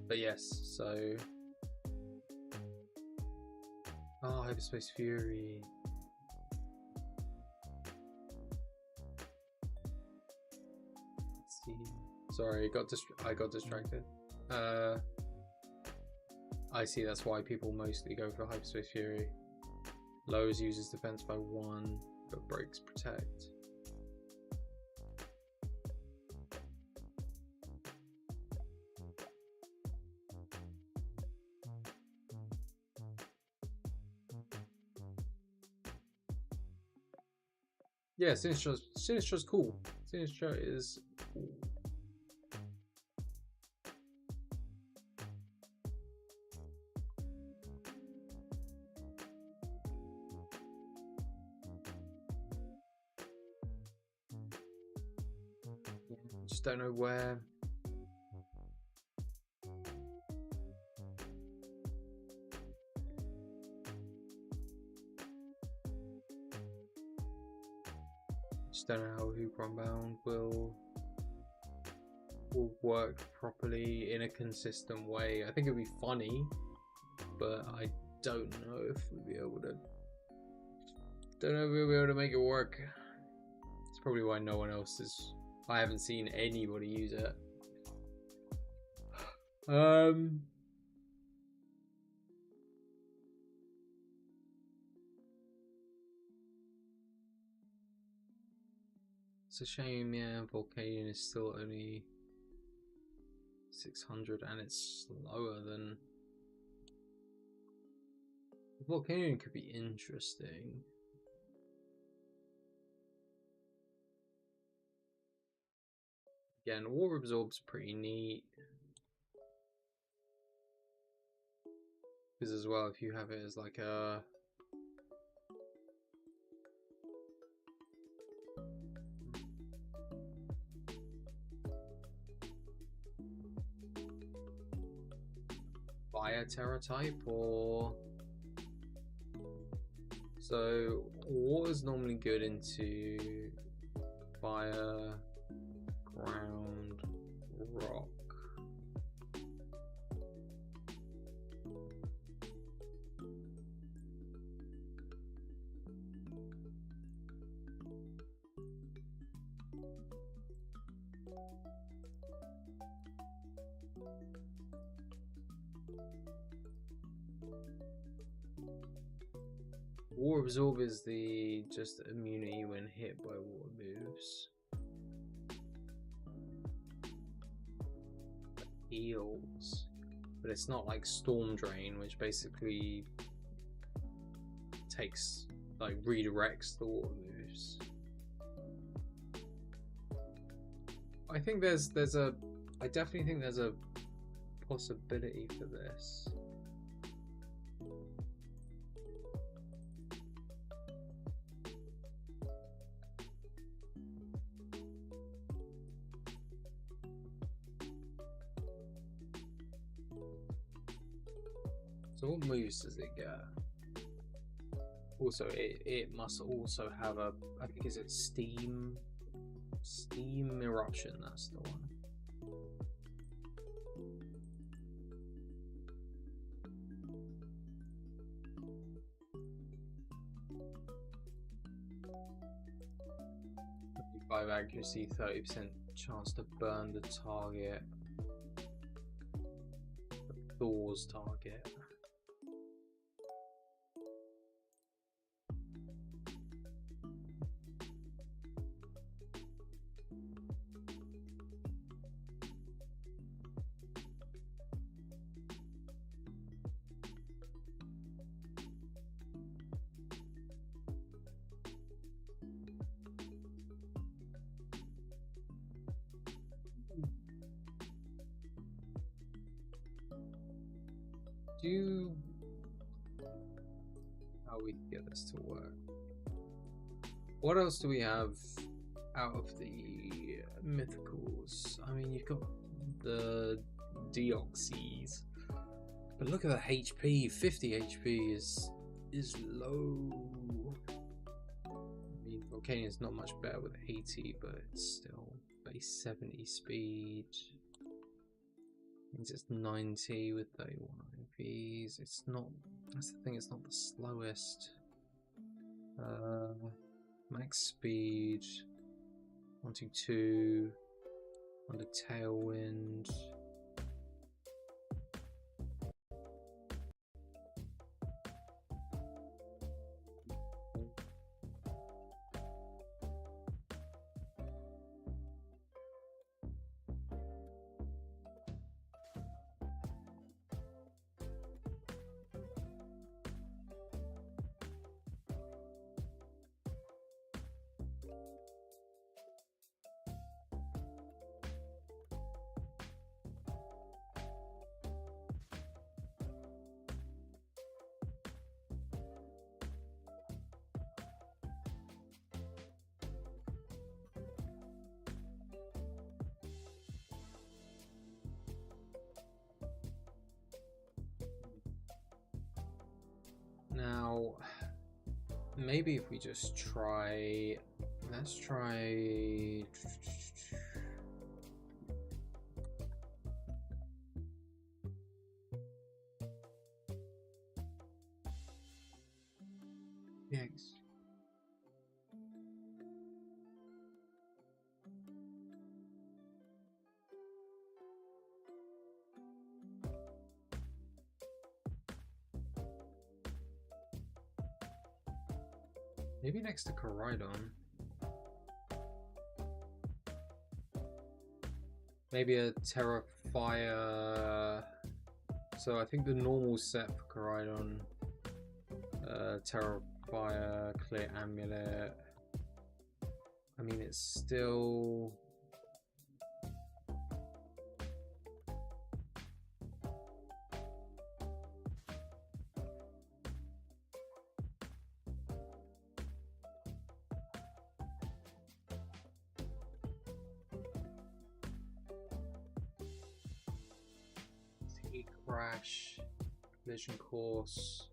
But yes, so Hyperspace Fury. Let's see. Sorry, I got distracted. I see. That's why people mostly go for Hyperspace Fury. Lowers users defense by 1, but breaks protect. Yeah, Sinistra's cool. Sinistra is cool. Just don't know where. Just don't know how Hoop Runbound will work properly in a consistent way. I think it'll be funny, but I don't know if we'll be able to. Don't know if we'll be able to make it work. It's probably why no one else is. I haven't seen anybody use it. It's a shame, yeah. Volcanion is still only 600, and it's slower than. Volcanion could be interesting. Again, Water Absorb's pretty neat. Because as well, if you have it as like a Fire Terra type, or so water's normally good into fire, ground, rock. Water Absorb is the just immunity when hit by water moves. Heals, but it's not like Storm Drain, which basically takes, like, redirects the water moves. I think I definitely think there's a possibility for this. So what moves does it get? Also, it must also have a, I think, is it Steam Eruption? That's the one. Five accuracy, 30% chance to burn the target. Thor's target. How we can get this to work. What else do we have out of the mythicals? I mean, you've got the Deoxys, But look at the HP. 50 HP is low. I mean, Volcania's not much better with 80, but it's still base 70 speed. Means it's 90 with 31 IVs. It's not. That's the thing. It's not the slowest. Max speed. 122. Under tailwind. Now, maybe if we just try, let's try. Yes. Maybe next to Koraidon. Maybe a Terra Fire. So I think the normal set for Koraidon. Terra Fire, Clear Amulet. I mean, it's still. Crash, Collision Course.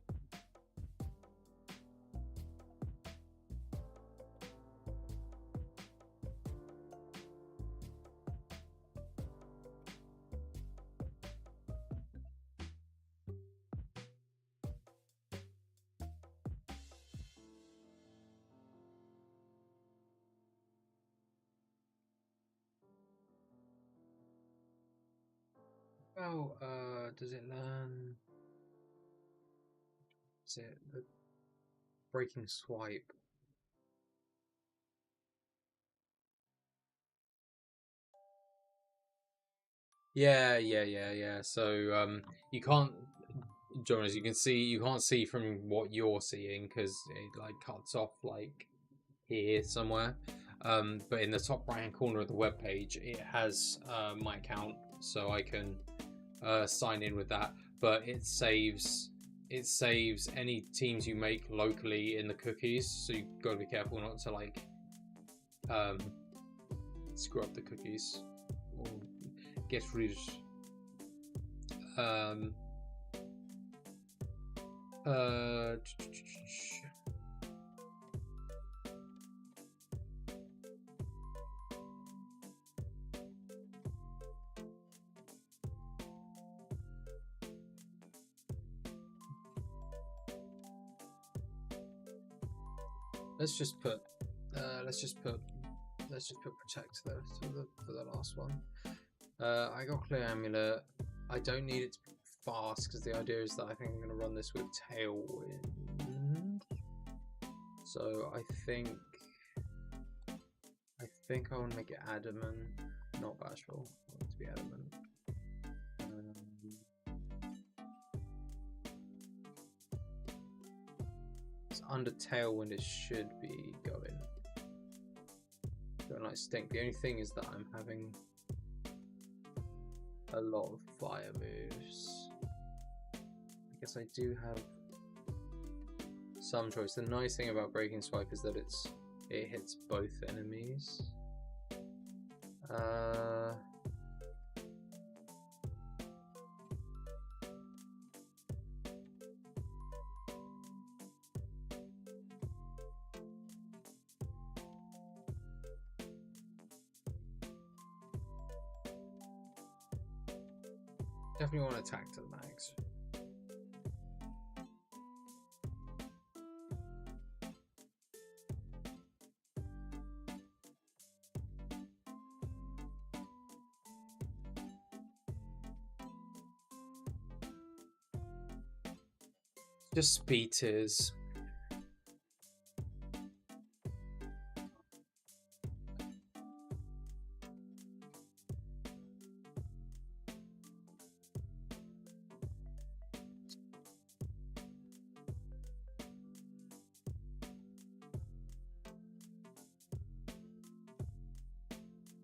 Oh, does it learn? Is it the Breaking Swipe? Yeah. So you can't, John, as you can see, you can't see from what you're seeing because it like cuts off like here somewhere. But in the top right hand corner of the web page, it has my account, so I can sign in with that. But it saves any teams you make locally in the cookies, so you've got to be careful not to like screw up the cookies or get rid let's just put protect there for the last one. I got Clear Amulet. I don't need it to be fast because the idea is that I think I'm going to run this with Tailwind. So I think I want to make it Adamant, not Bashful. I want it to be Adamant. It's under Tailwind. It should be going like Stink. The only thing is that I'm having a lot of fire moves. I guess I do have some choice. The nice thing about Breaking Swipe is that it hits both enemies. Definitely want to attack to the max. Just speed tiers.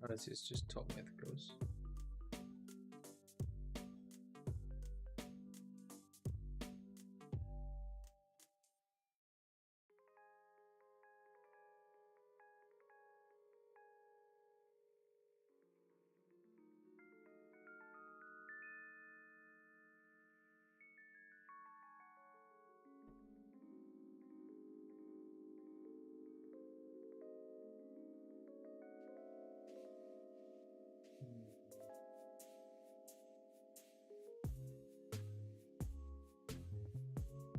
This is just top mythicals.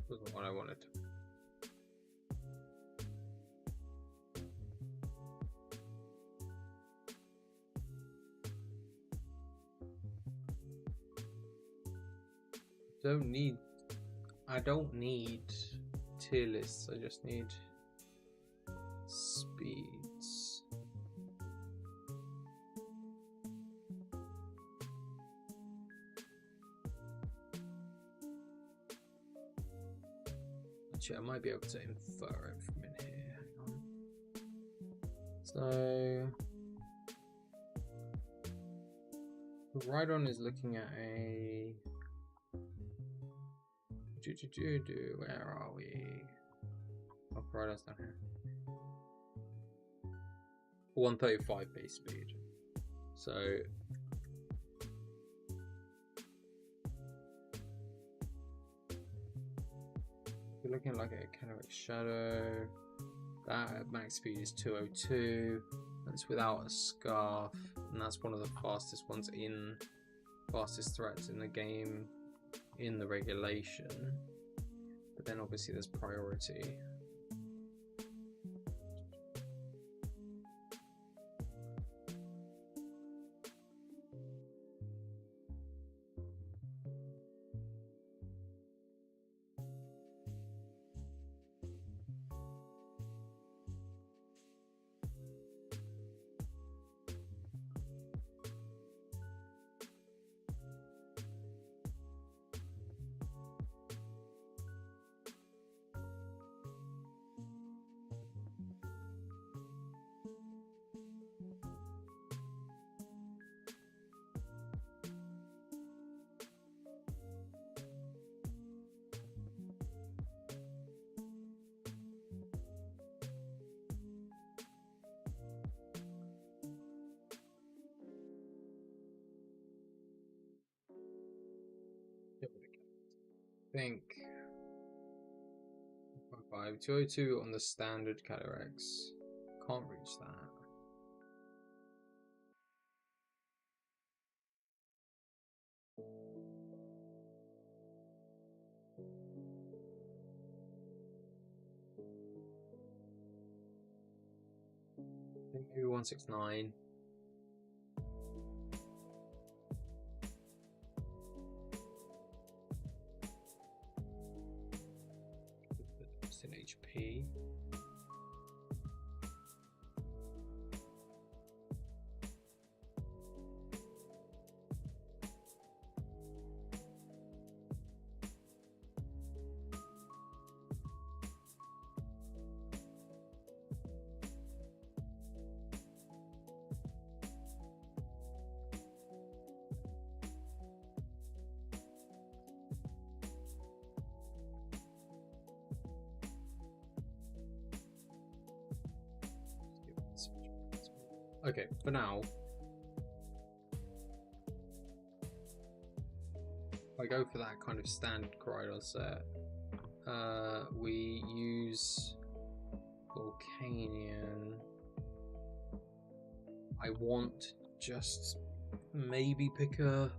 Wasn't what I wanted. I don't need tier lists, I just need speeds. Actually, I might be able to infer it from in here. Hang on. So Rhydon is looking at a where are we? Oh, Rhydon's down here. 135 base speed. So we're looking at like a Canoric Shadow. That max speed is 202. That's without a scarf, and that's one of the fastest ones fastest threats in the game in the regulation. But then obviously there's priority. I think 202 on the standard Calyrex. Can't reach that. Maybe 169. Just in HP. Okay, for now, I go for that kind of standard Corridor set. We use Volcanion. I want just maybe pick a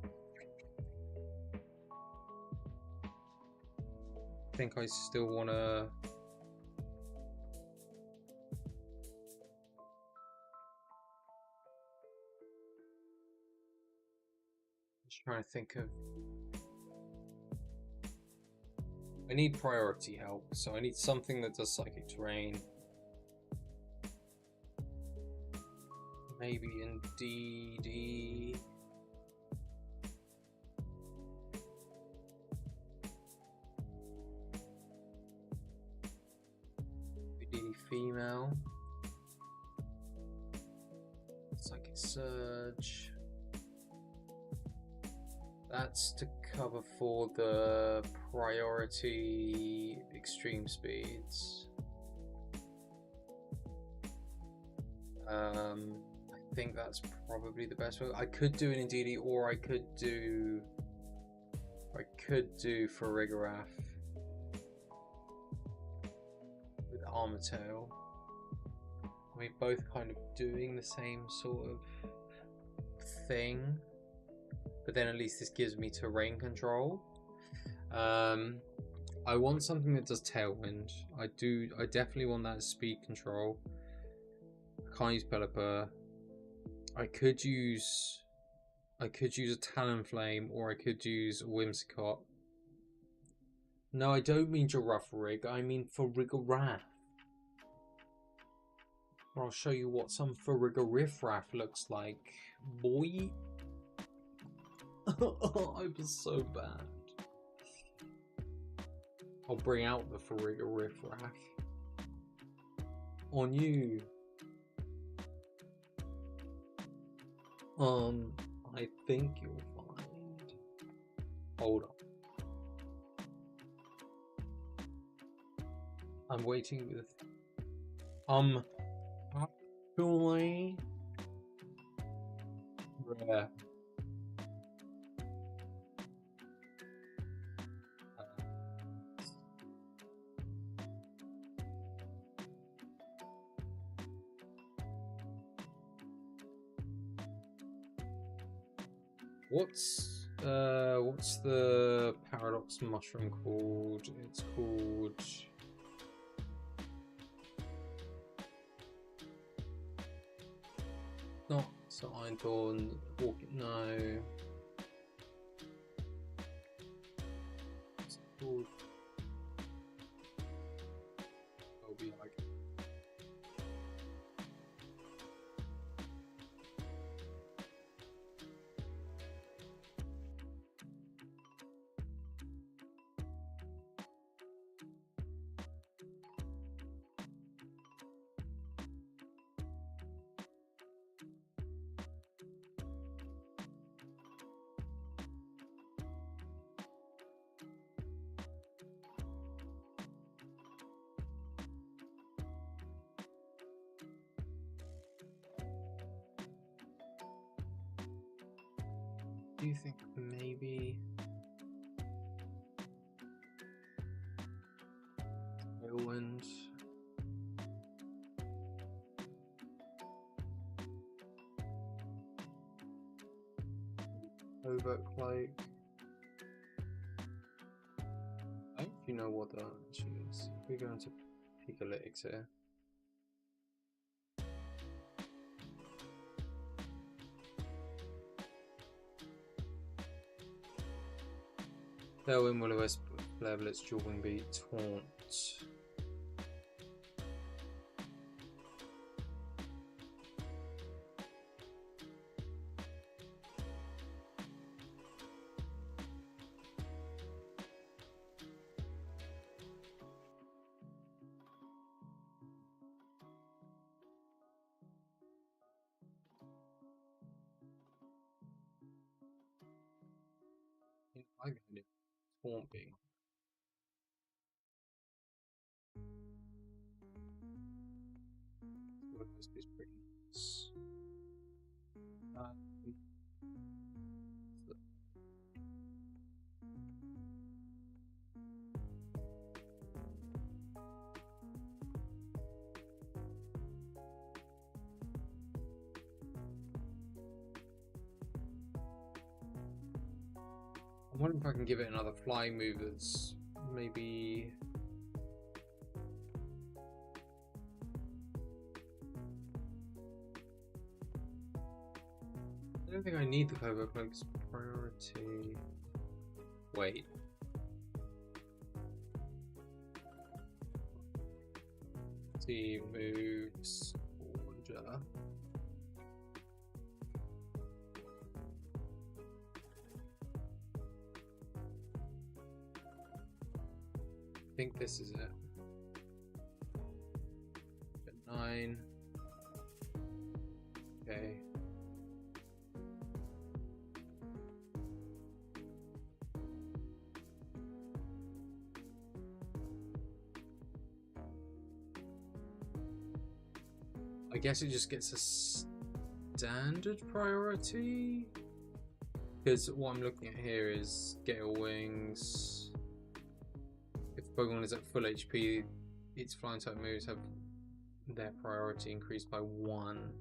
think I still want to... Just trying to think of... I need priority help, so I need something that does Psychic Terrain. Maybe in DD. DD female. Psychic Surge. That's to cover for the priority extreme speeds. I think that's probably the best way. I could do it in DD, or I could do Farigarath with Armor Tail. We're both kind of doing the same sort of thing, but then at least this gives me terrain control. I want something that does Tailwind. I definitely want that as speed control. I can't use Pelipper. I could use a Talonflame, or I could use Whimsicott. No, I don't mean Girafarig, I mean Farigarath. I'll show you what some Farigarath looks like, boy. I was so bad. I'll bring out the Farigarath on you. I think you'll find. Hold on. I'm waiting with. Actually, rare. What's the paradox mushroom called? It's called not Einthorn. No. It's called. It'll be like. Do you think maybe Tailwind? Overt Cloak? I don't know if you know what that actually is. We're going to Picolytics here. Tailwind, Will-O-Wisp, Flare Blitz, Dual Wing Beat, Taunt. I'm going to do Swamping. Will-O-Wisp is pretty nice. I wonder if I can give it another flying move that's maybe. I don't think I need the Clover Cloak's priority. Wait. He moves order. I think this is it. 9. Okay. I guess it just gets a standard priority, because what I'm looking at here is Gale Wings. If Pokemon is at full HP, its flying type moves have their priority increased by 1.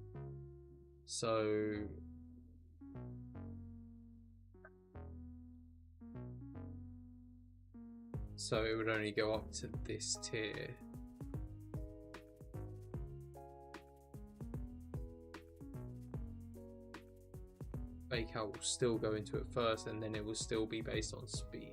So it would only go up to this tier. Fake Out will still go into it first, and then it will still be based on speed.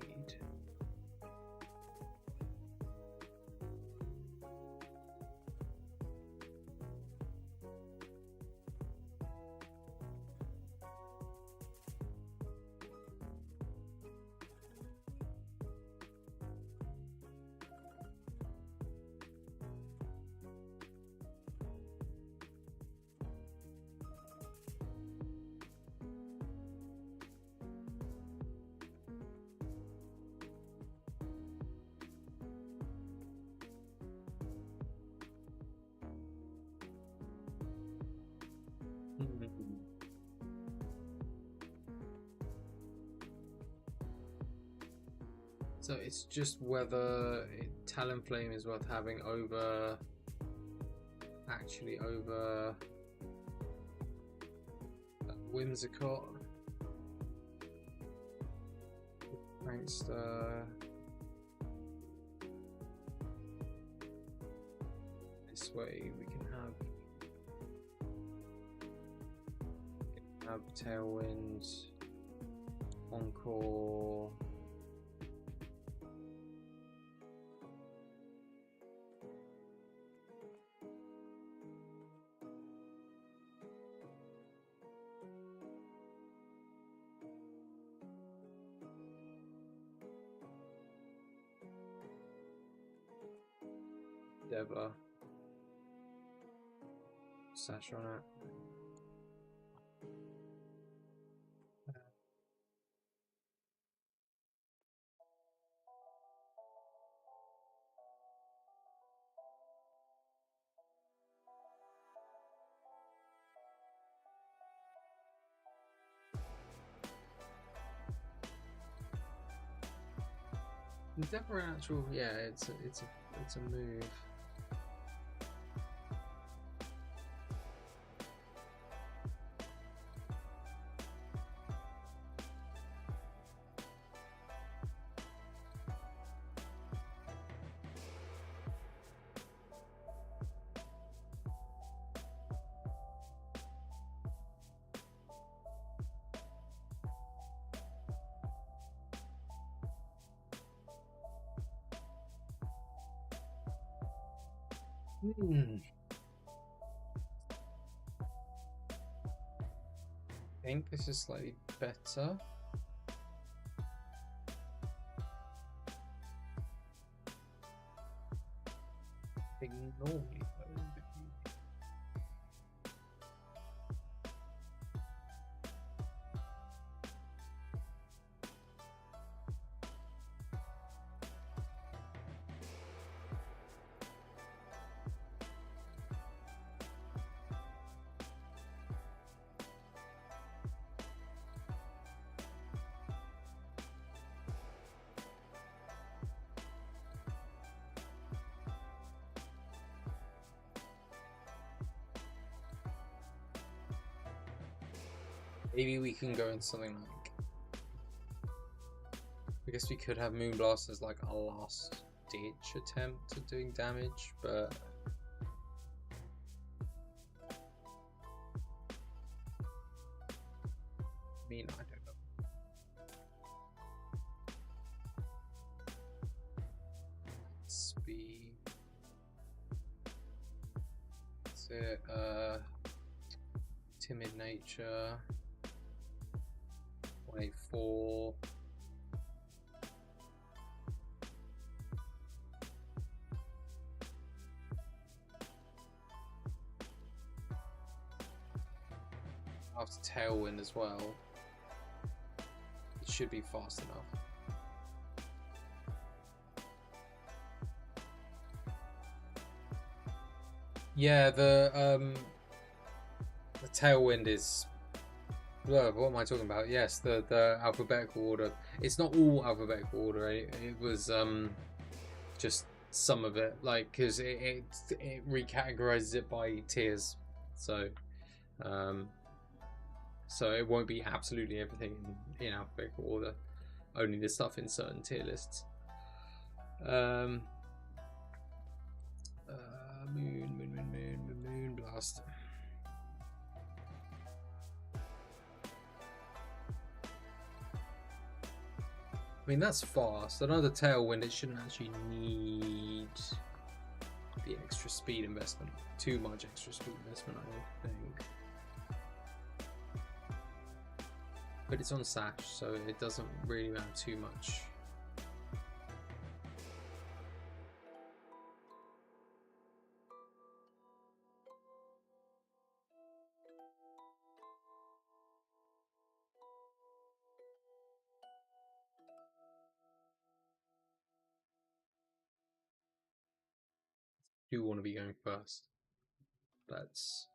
So it's just whether Talonflame is worth having over, actually over Whimsicott, Prankster. This way we can have Tailwind, Encore. Endeavor. Sash on it. Endeavor actual, yeah, it's a move. I think this is slightly better. Ignore me though. Maybe we can go into something like I guess we could have Moonblast as like a last ditch attempt at doing damage, but I mean, I don't know. Speed. That's it. Timid nature. 184. After Tailwind as well, it should be fast enough. Yeah, the Tailwind is. What am I talking about? Yes, the alphabetical order. It's not all alphabetical order. It was just some of it, like because it recategorizes it by tiers, so so it won't be absolutely everything in alphabetical order. Only the stuff in certain tier lists. Moon blast. I mean, that's fast. Another Tailwind, it shouldn't actually need the extra speed investment. Too much extra speed investment, I don't think. But it's on Sash, so it doesn't really matter too much. Do want to be going first. That's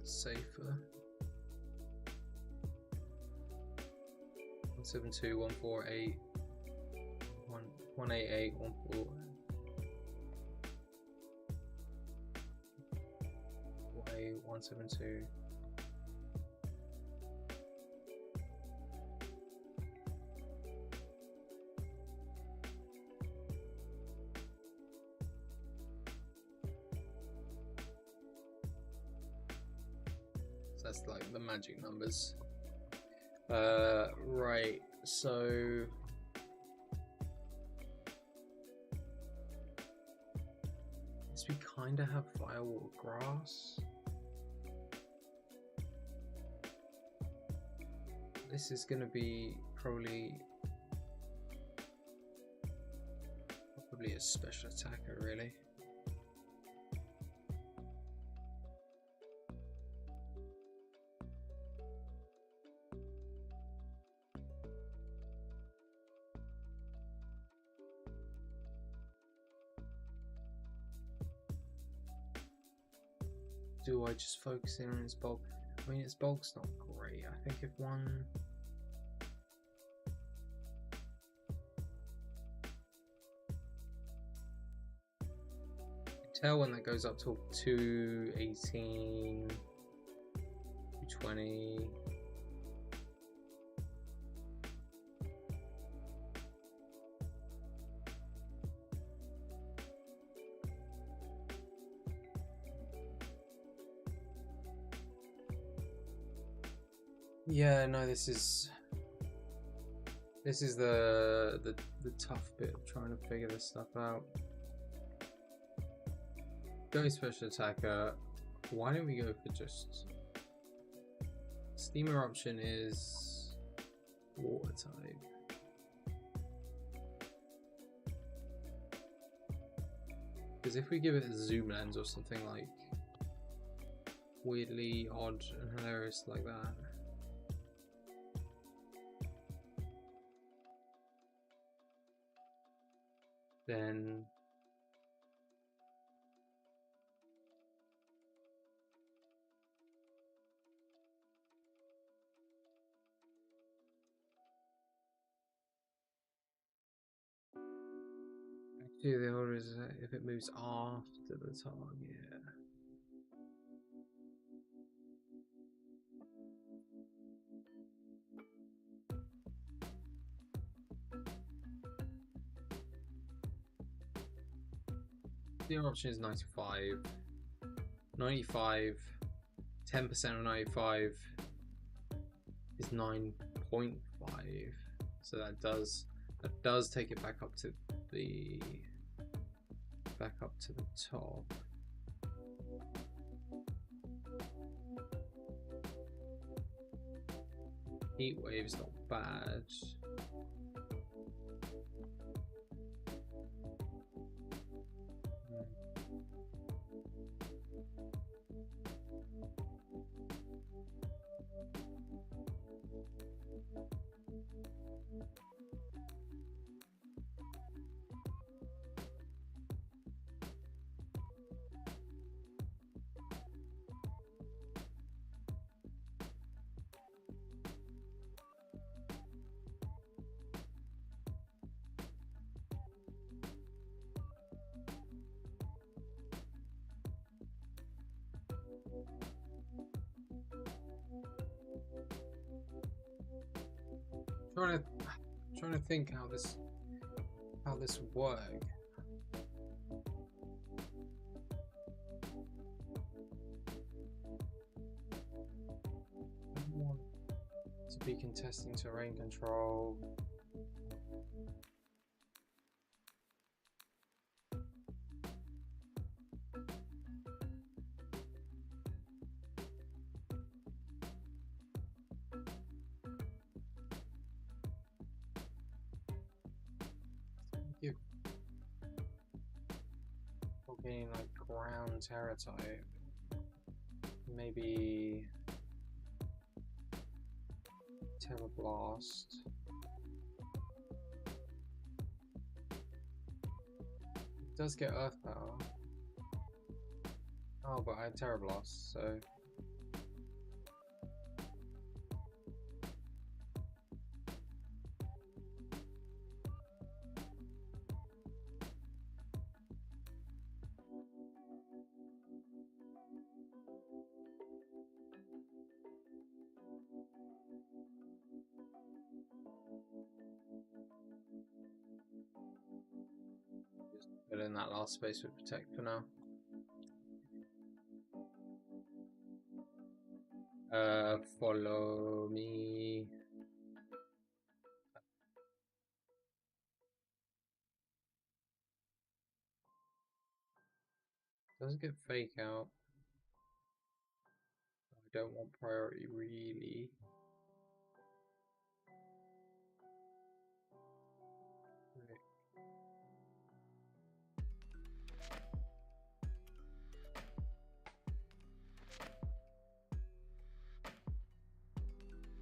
safer. 172, 148, 188, 14. 172. That's like the magic numbers. Right, so we kind of have Firewall Grass. This is going to be probably a special attacker, really. Do I just focus in on its bulk? I mean, its bulk's not great. I think if one... Tailwind that goes up to 218, 220. Yeah, no, this is the tough bit of trying to figure this stuff out. Going special attacker. Why don't we go for just Steam Eruption is water type. Because if we give it a zoom lens or something like weirdly odd and hilarious like that. Then actually the order is if it moves after the target. The option is 95. 95, 10% of 95 is 9.5. So that does take it back up to the top. Heat wave is not bad. Trying to think how this would work. I want to be contesting terrain control. Being like ground terror type, maybe Terror Blast. It does get Earth Power. Oh, but I had Terror Blast, so. Fill in that last space with Protect for now. Follow me. Does it get Fake out? I don't want priority really.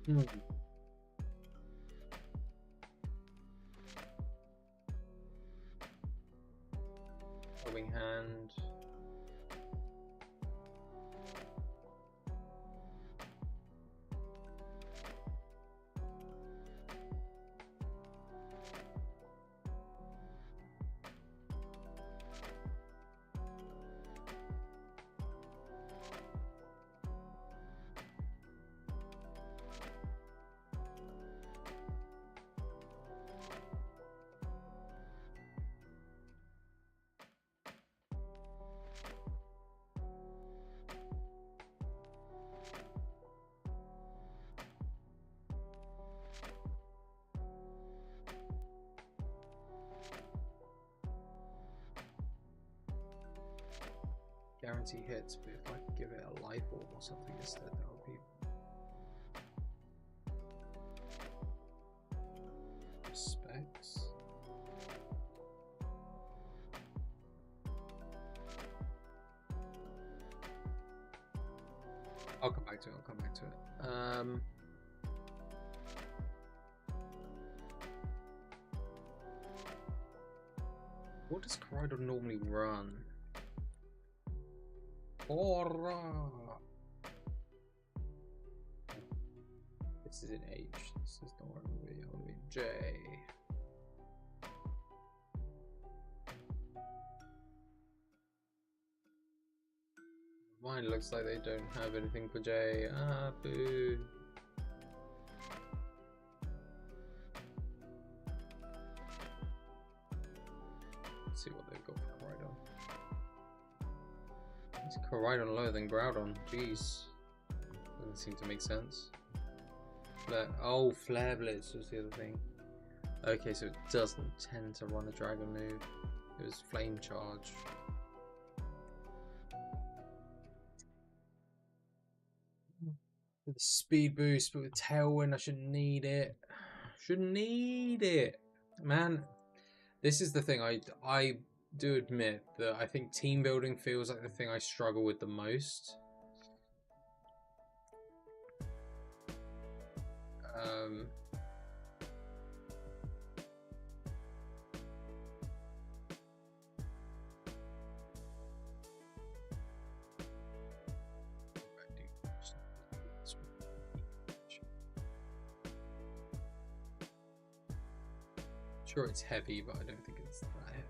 Throwing hand. Guarantee hits, but if I could give it a life orb or something instead, that would be specs. I'll come back to it. I'll come back to it. What does Corridor normally run? Aura. This is in H. This is not going to be in J. Mine looks like they don't have anything for J. Ah, food. Let's see what they've got for Corridor. It's Corridor lower than Groudon. Jeez. Doesn't seem to make sense. Oh, Flare Blitz was the other thing. Okay, so it doesn't tend to run a Dragon move. It was Flame Charge. With a speed boost, but with Tailwind, I shouldn't need it. Shouldn't need it. Man, this is the thing. I do admit that I think team building feels like the thing I struggle with the most. Sure, it's heavy, but I don't think it's that heavy.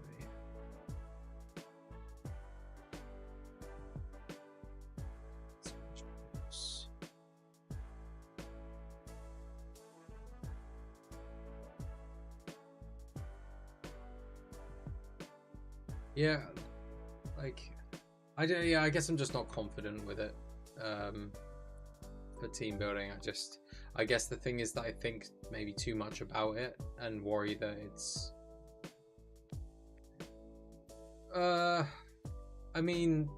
Yeah, like I guess I'm just not confident with it for team building. I guess the thing is that I think maybe too much about it and worry that it's I mean,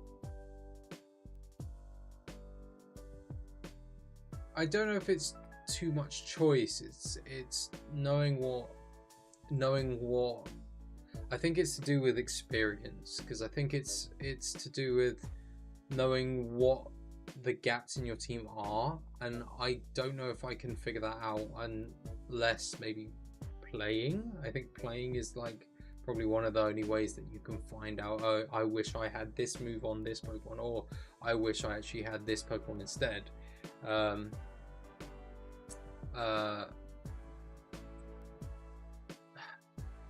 I don't know if it's too much choice. It's knowing what I think it's to do with experience, because I think it's to do with knowing what the gaps in your team are, and I don't know if I can figure that out unless maybe playing. I think playing is like probably one of the only ways that you can find out, oh, I wish I had this move on this Pokemon, or I wish I actually had this Pokemon instead.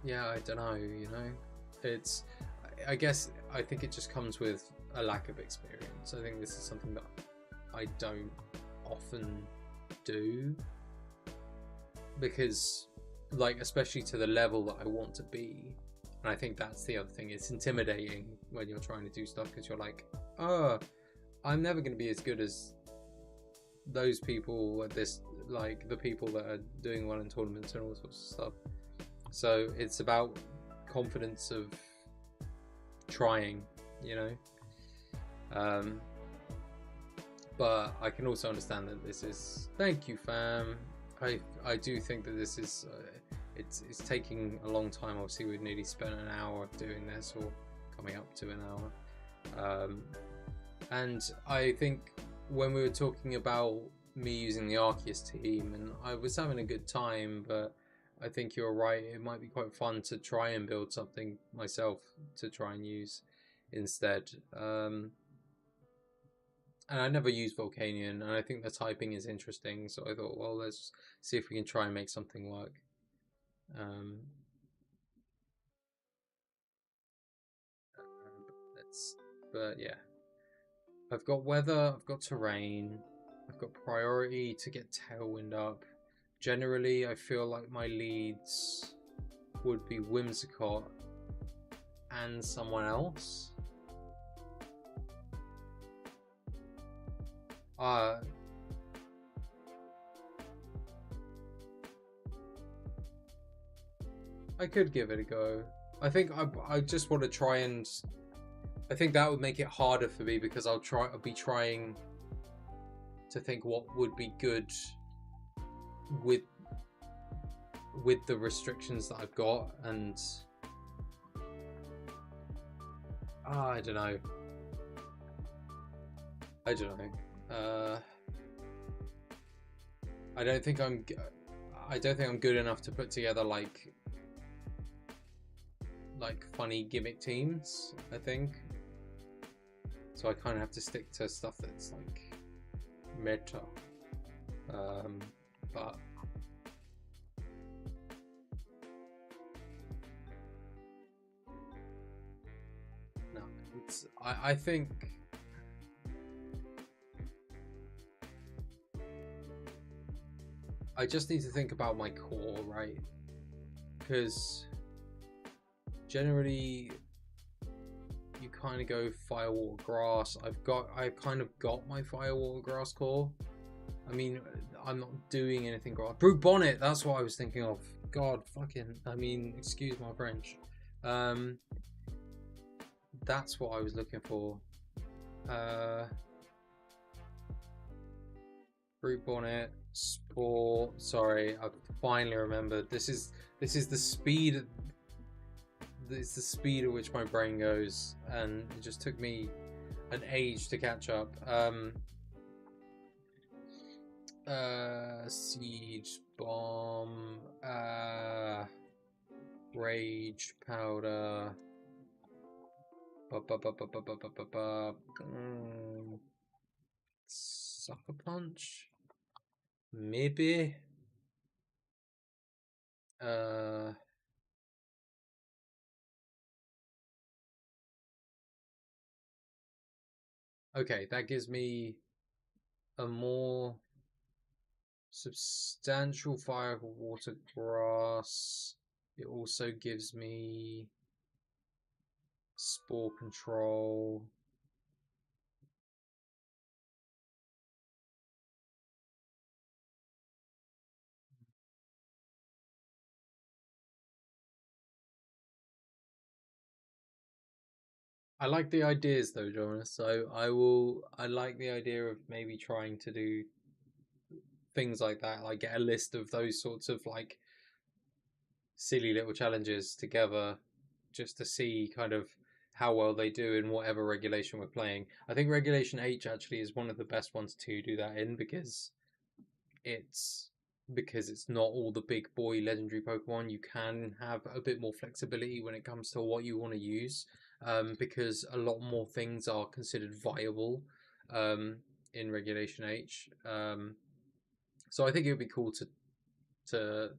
Yeah, I don't know, you know, I guess I think it just comes with a lack of experience. I think this is something that I don't often do, because like, especially to the level that I want to be, and I think that's the other thing. It's intimidating when you're trying to do stuff, because you're like, oh, I'm never going to be as good as those people at this, like the people that are doing well in tournaments and all sorts of stuff. So it's about confidence of trying, you know. But I can also understand that this is, thank you fam, I do think that this is it's taking a long time. Obviously we've nearly spent an hour doing this, or coming up to an hour, and I think when we were talking about me using the Arceus team, and I was having a good time, but I think you're right, it might be quite fun to try and build something myself to try and use instead. And I never used Volcanion, and I think the typing is interesting, so I thought, well, let's see if we can try and make something work. But yeah, I've got weather, I've got terrain, I've got priority to get Tailwind up. Generally, I feel like my leads would be Whimsicott and someone else. I could give it a go. I think I just want to try and, I think that would make it harder for me, because I'll be trying to think what would be good with the restrictions that I've got, and I don't know. I don't think I'm good enough to put together like funny gimmick teams, I think. So I kind of have to stick to stuff that's like meta. But no, I think I just need to think about my core, right? Because generally you kind of go fire, water, grass. I've kind of got my fire, water, grass core. I mean, I'm not doing anything grass. Brute bonnet, that's what I was thinking of. God, fucking, I mean, excuse my French. That's what I was looking for. Brute bonnet, sport. Sorry, I finally remembered. This is the speed. It's the speed at which my brain goes, and it just took me an age to catch up. Siege bomb, rage powder, sucker punch, maybe. Okay, that gives me a more substantial fire, water, grass. It also gives me spore control. I like the ideas though, Jonas. So I like the idea of maybe trying to do things like that, like get a list of those sorts of like silly little challenges together just to see kind of how well they do in whatever regulation we're playing. I think regulation H actually is one of the best ones to do that in because it's not all the big boy legendary Pokemon. You can have a bit more flexibility when it comes to what you want to use, because a lot more things are considered viable in Regulation H. So I think it would be cool to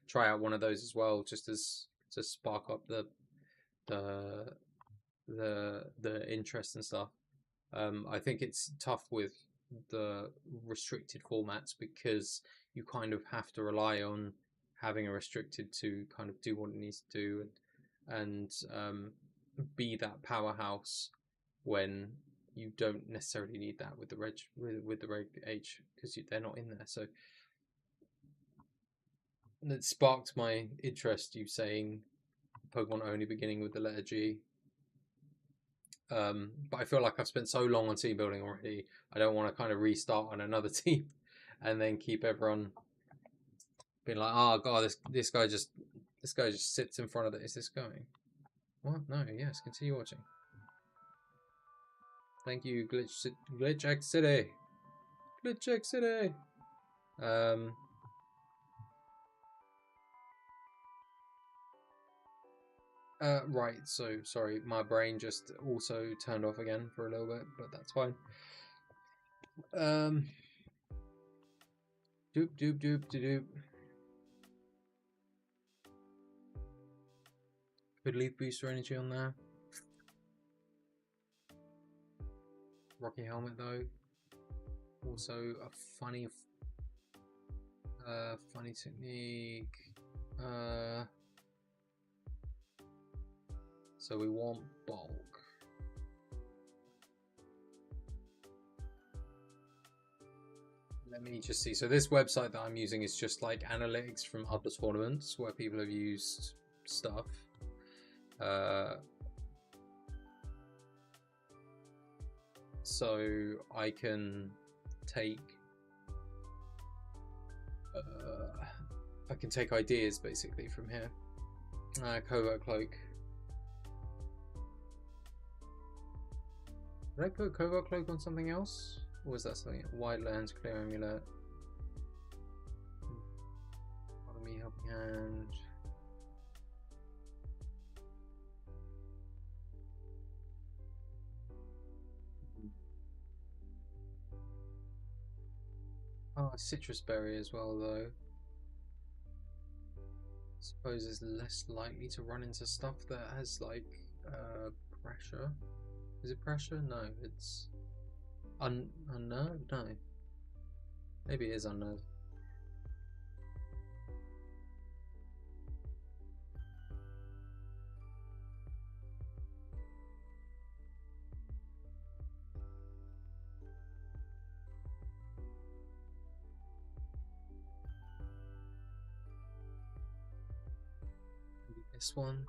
try out one of those as well, just as to spark up the interest and stuff. I think it's tough with the restricted formats because you kind of have to rely on having a restricted to kind of do what it needs to do and be that powerhouse when you don't necessarily need that with the reg H because they're not in there. So it sparked my interest, you saying Pokemon only beginning with the letter G. But I feel like I've spent so long on team building already. I don't want to kind of restart on another team and then keep everyone being like, "Oh god, this guy just sits in front of it. Is this going? What? No. Yes. Continue watching. Thank you, Glitch X City. Glitch X City. Right, so sorry, my brain just also turned off again for a little bit, but that's fine. Doop. Could leave booster energy on there. Rocky helmet though. Also a funny technique. So we want bulk. Let me just see. So this website that I'm using is just like analytics from other tournaments where people have used stuff. So I can take ideas basically from here. Covert Cloak. Did I put Covert Cloak on something else? Or was that something? Wide lands, clear amulet. Follow me, helping hand. Oh, a citrus berry as well, though. I suppose is less likely to run into stuff that has like pressure. Is it pressure? No, it's unnerved. No, maybe it is unnerved. Maybe this one.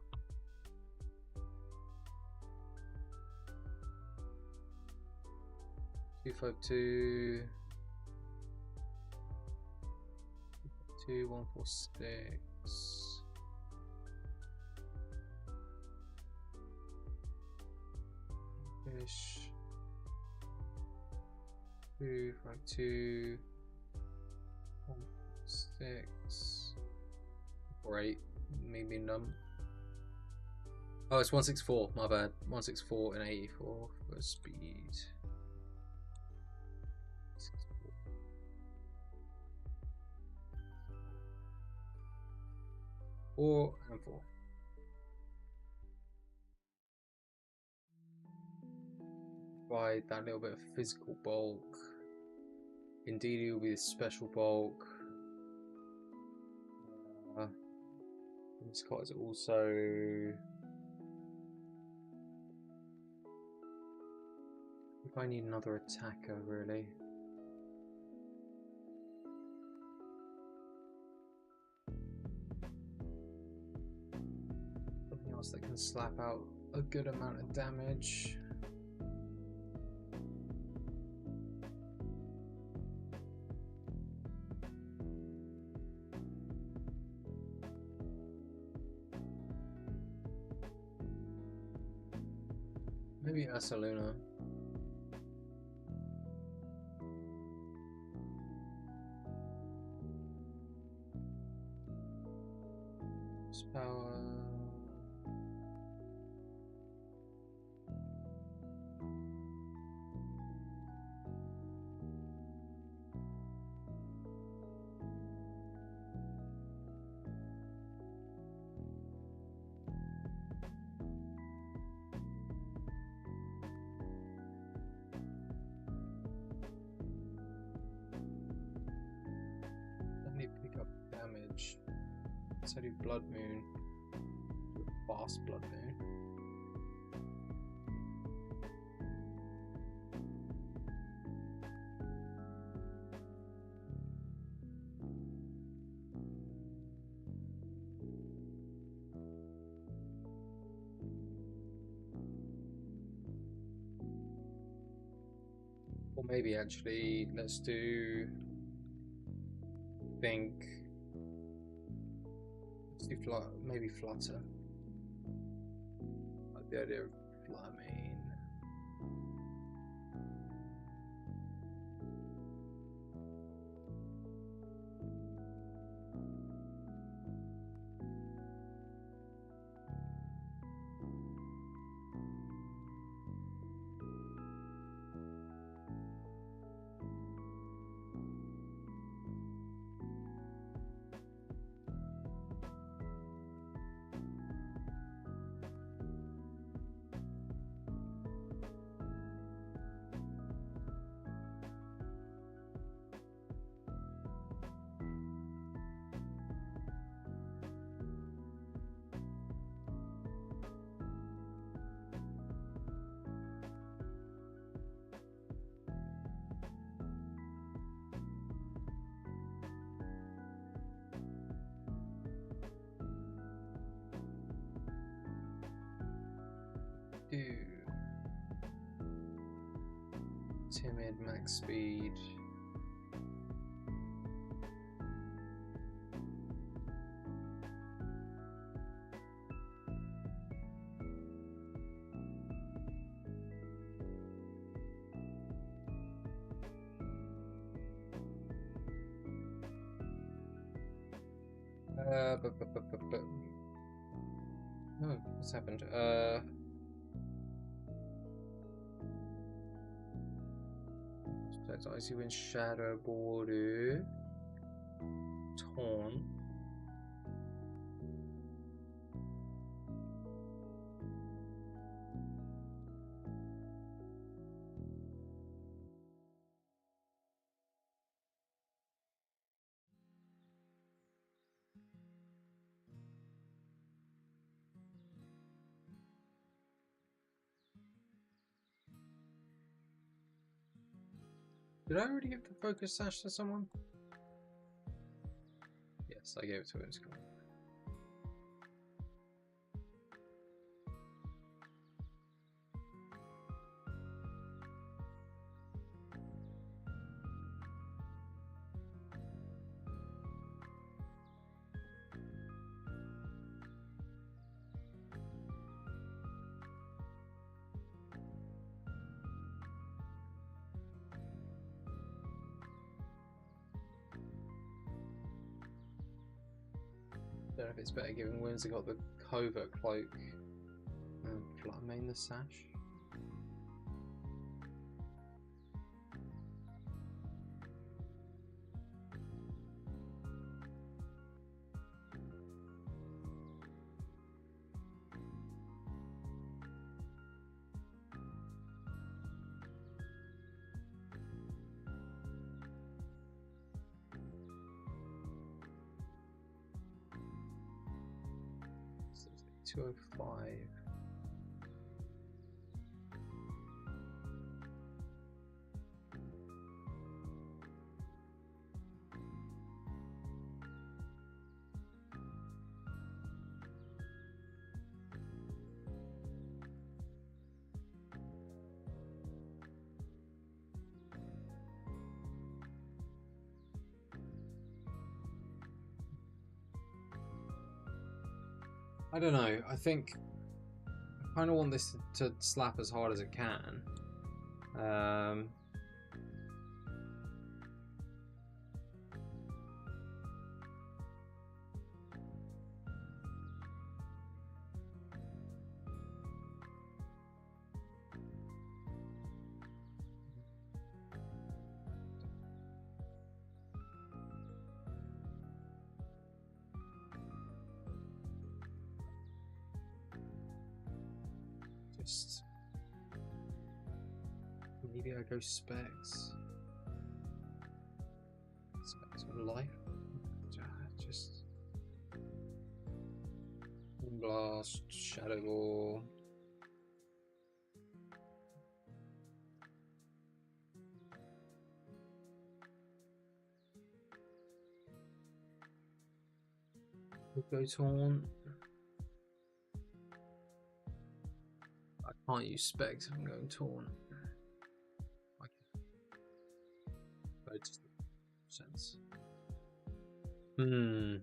Two, 5, 2, 2, 1, 4, 6. Fish. 2, 5, 2, 1, 6. 4, 8. Maybe none. Oh, it's 164. My bad. 164 and 84 for speed. 4 and 4. Provide that little bit of physical bulk. Indeed, it will be the special bulk. This card is also. If I need another attacker, really. Something else that can slap out a good amount of damage. Maybe Ursaluna. Power. Pick up damage. So do Blood Moon. Fast Blood Moon. Or maybe actually let's do let's do maybe Flutter. Like the idea of Flaming. Timid, max speed. No, what's happened? That's Icy Wind, Shadow Border, Taunt. Did I already give the focus sash to someone? Yes, I gave it to him. I don't know if it's better giving Windsor got the covert cloak and Flatmain the sash. So 205. I don't know. I think I kind of want this to slap as hard as it can. Just maybe I go specs. Specs of life. Just blast, shadow ball. Go taunt. I can't use specs if I'm going taunt. I can. But it just makes sense. You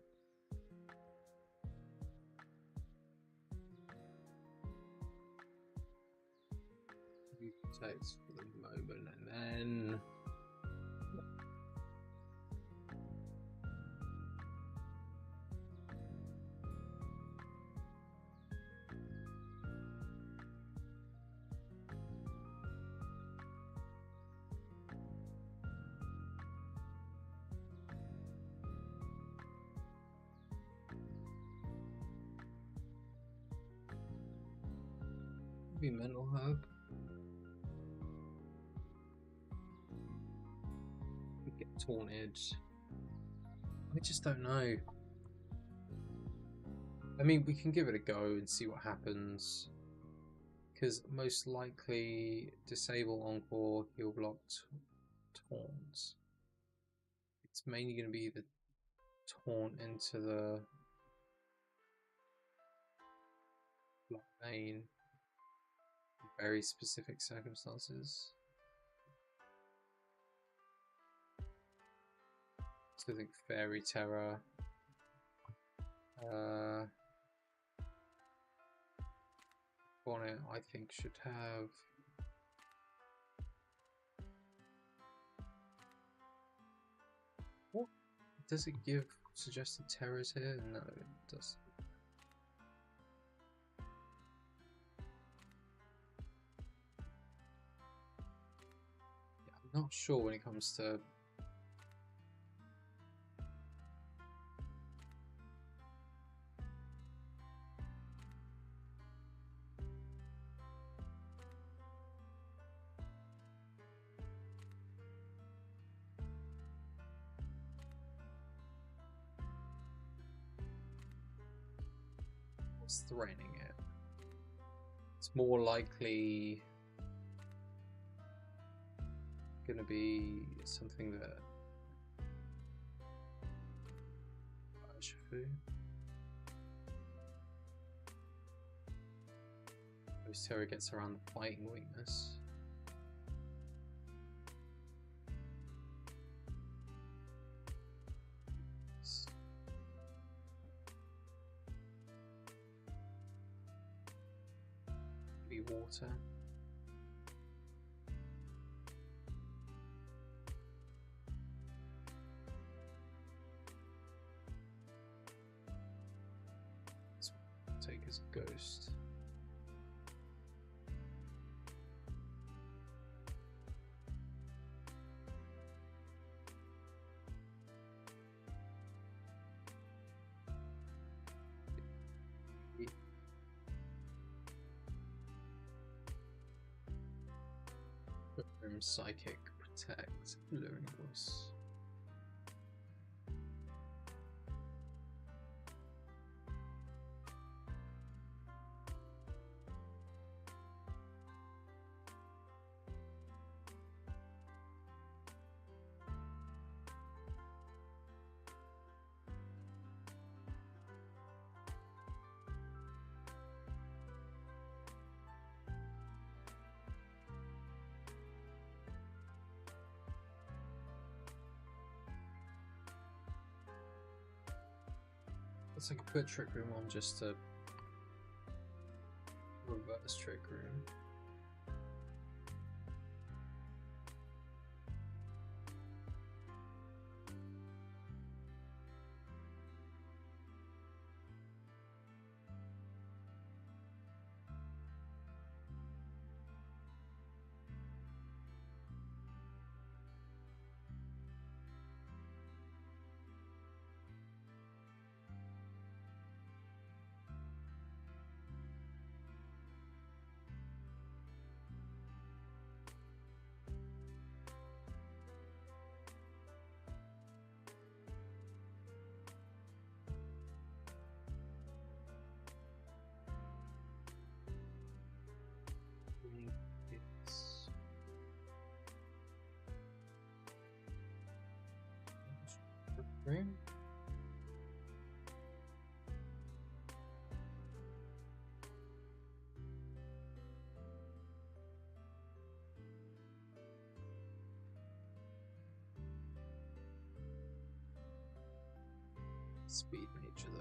protect for the moment and then be mental herb. We get taunted. I just don't know. I mean, we can give it a go and see what happens. Because most likely disable encore, heal block, taunts. It's mainly going to be the taunt into the block main. Very specific circumstances. So I think Fairy Terror. Bonnet, I think, should have. What Does it give suggested terrors here? No, it doesn't. Yeah, I'm not sure when it comes to what's threatening it. It's more likely going to be something that Terra gets around the fighting weakness. Be water. Let's take his ghost. Psychic, protect, luring voice. Let's like put Trick Room on just to reverse Trick Room. Room. Speed nature though.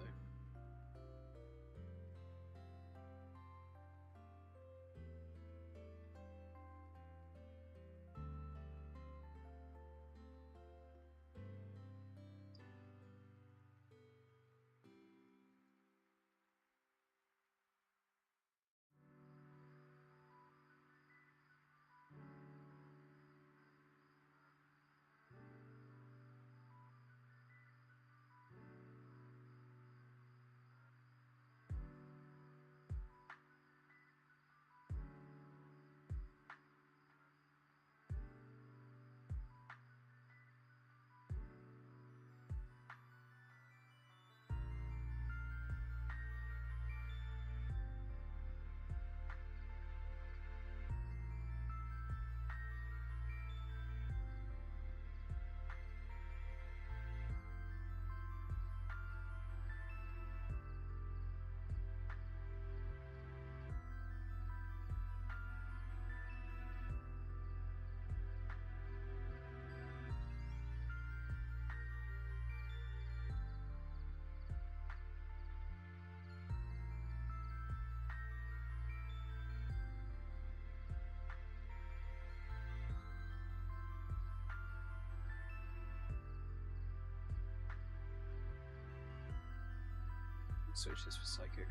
switch this for psychic.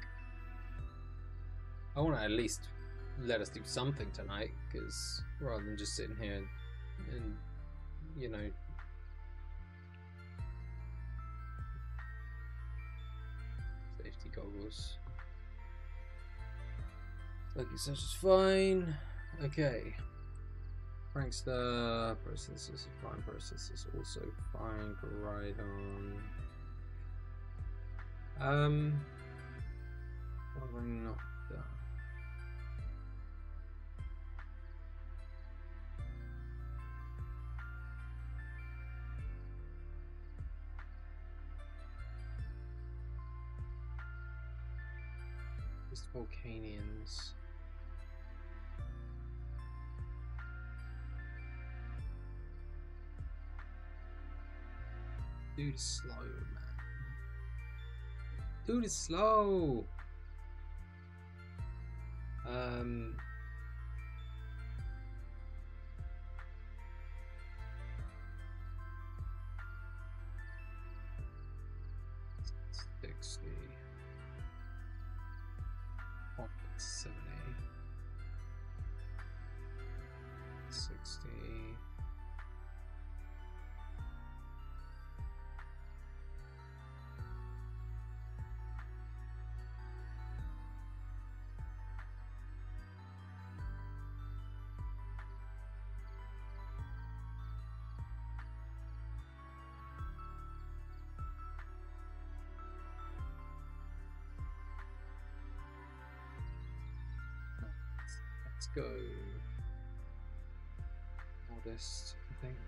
I want to at least let us do something tonight, because rather than just sitting here and, you know, safety goggles. Psychic search is fine. Okay. Prankster process is fine. Process is also fine. Coridon. What have I not done? Just Volcanians. Dude is slow, man. Dude is slow. $60. 70. 60. Let's go. Modest, I think.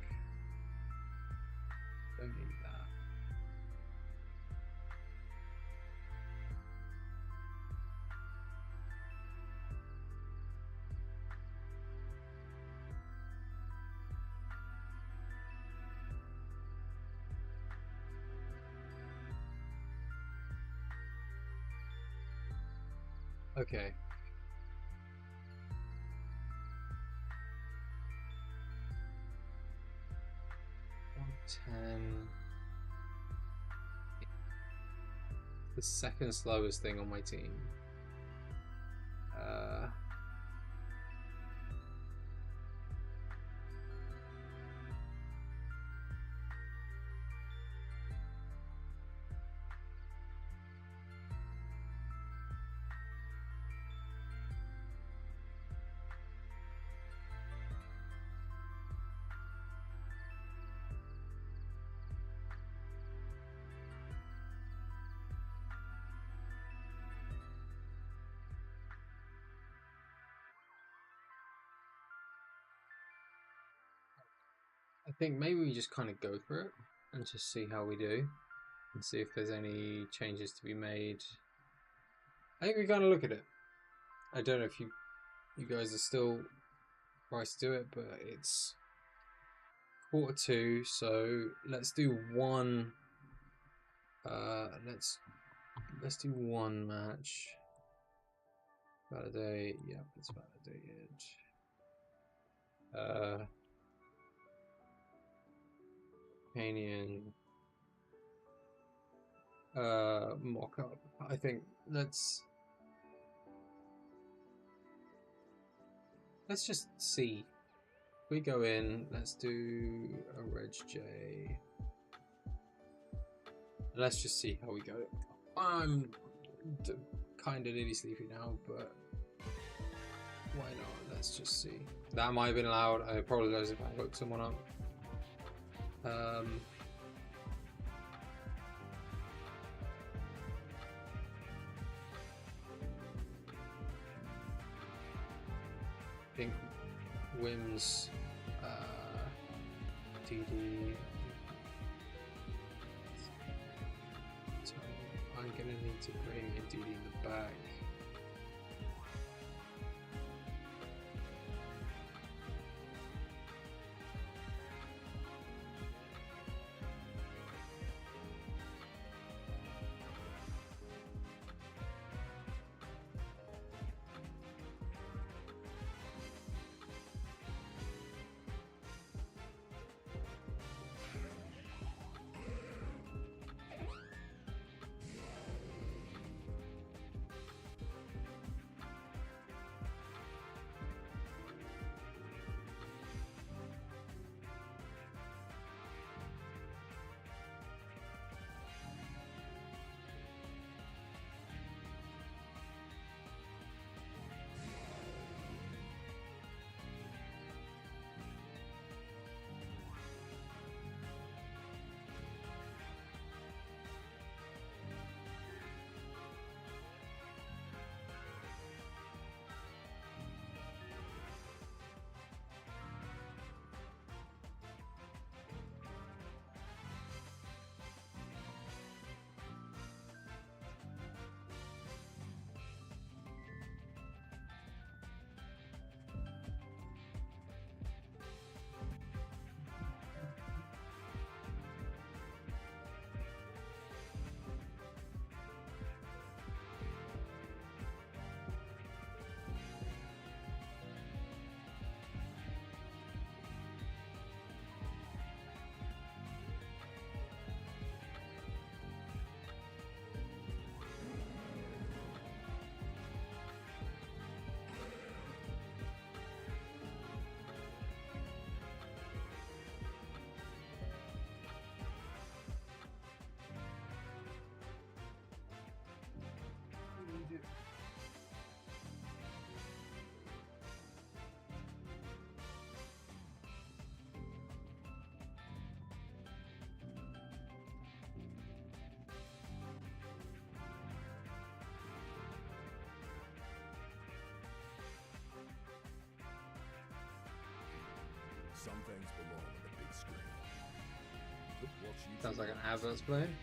Don't need that. Okay. The second slowest thing on my team. I think maybe we just kind of go for it and just see how we do and see if there's any changes to be made. I think we kind of look at it. I don't know if you guys are still priced to do it, but it's 1:45, so let's do one. Let's do one match. Validate. Yep, it's validated. Companion. Mock up. I think let's just see. We go in. Let's do a Reg J. Let's just see how we go. I'm kind of nearly sleepy now, but why not? Let's just see. That might have been loud. I apologize if I woke someone up. I think Wim's DD. So I'm gonna need to bring a DD in the back.
things belong on the big screen.
Sounds like an advert's playing.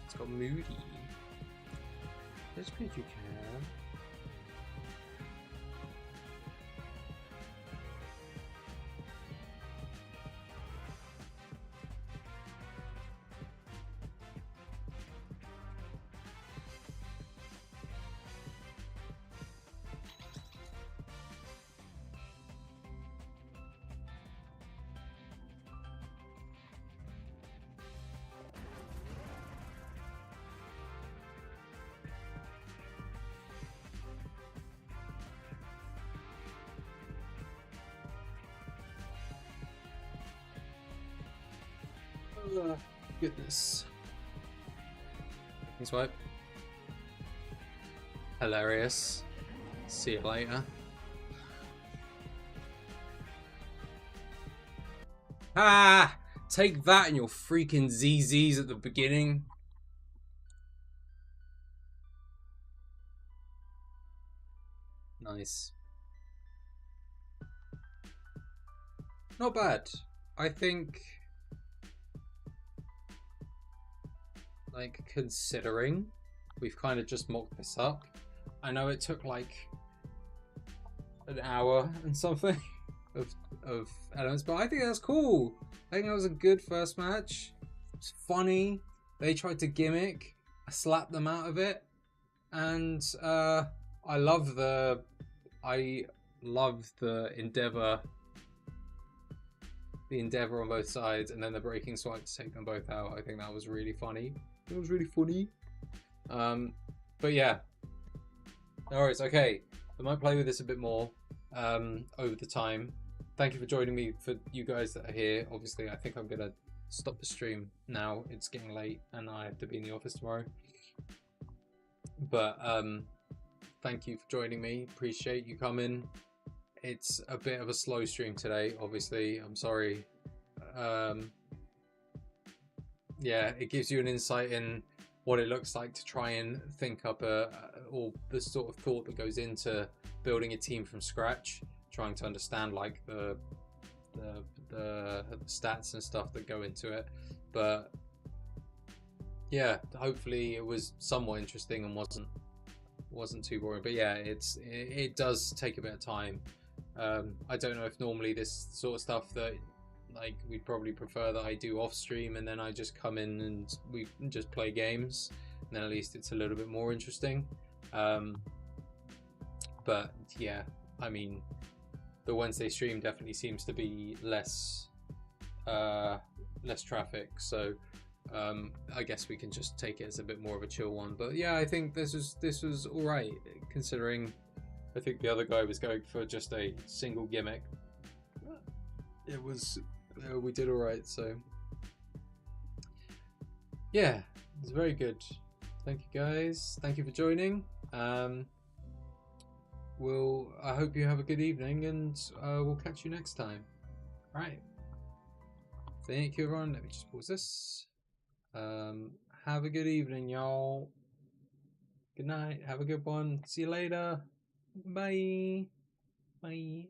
It's got Moody. Let's bet you can. Goodness. He's what? Hilarious. See you later. Ah! Take that and your freaking ZZs at the beginning. Nice. Not bad. I think, like, considering we've kind of just mocked this up. I know it took like an hour and something of elements, but I think that's cool. I think that was a good first match. It's funny. They tried to gimmick. I slapped them out of it, and I love the endeavor. The endeavor on both sides, and then the breaking swipe to take them both out. I think that was really funny. It was really funny. But yeah. No worries. Okay, I might play with this a bit more over the time. Thank you for joining me. For you guys that are here, obviously, I think I'm gonna stop the stream now. It's getting late, and I have to be in the office tomorrow. But thank you for joining me. Appreciate you coming. It's a bit of a slow stream today, obviously. I'm sorry. Yeah, it gives you an insight in what it looks like to try and think up or the sort of thought that goes into building a team from scratch, trying to understand like the stats and stuff that go into it. But yeah, hopefully it was somewhat interesting and wasn't too boring. But yeah, it does take a bit of time. I don't know if normally this sort of stuff that like we'd probably prefer that I do off stream and then I just come in and we just play games, and then at least it's a little bit more interesting. But yeah, I mean, the Wednesday stream definitely seems to be less traffic, so I guess we can just take it as a bit more of a chill one. But yeah, I think this was all right, considering I think the other guy was going for just a single gimmick. It was we did all right, so yeah, it's very good. Thank you guys. Thank you for joining. I hope you have a good evening, and we'll catch you next time. All right. Thank you, everyone. Let me just pause this. Have a good evening, y'all. Good night. Have a good one. See you later. Bye. Bye.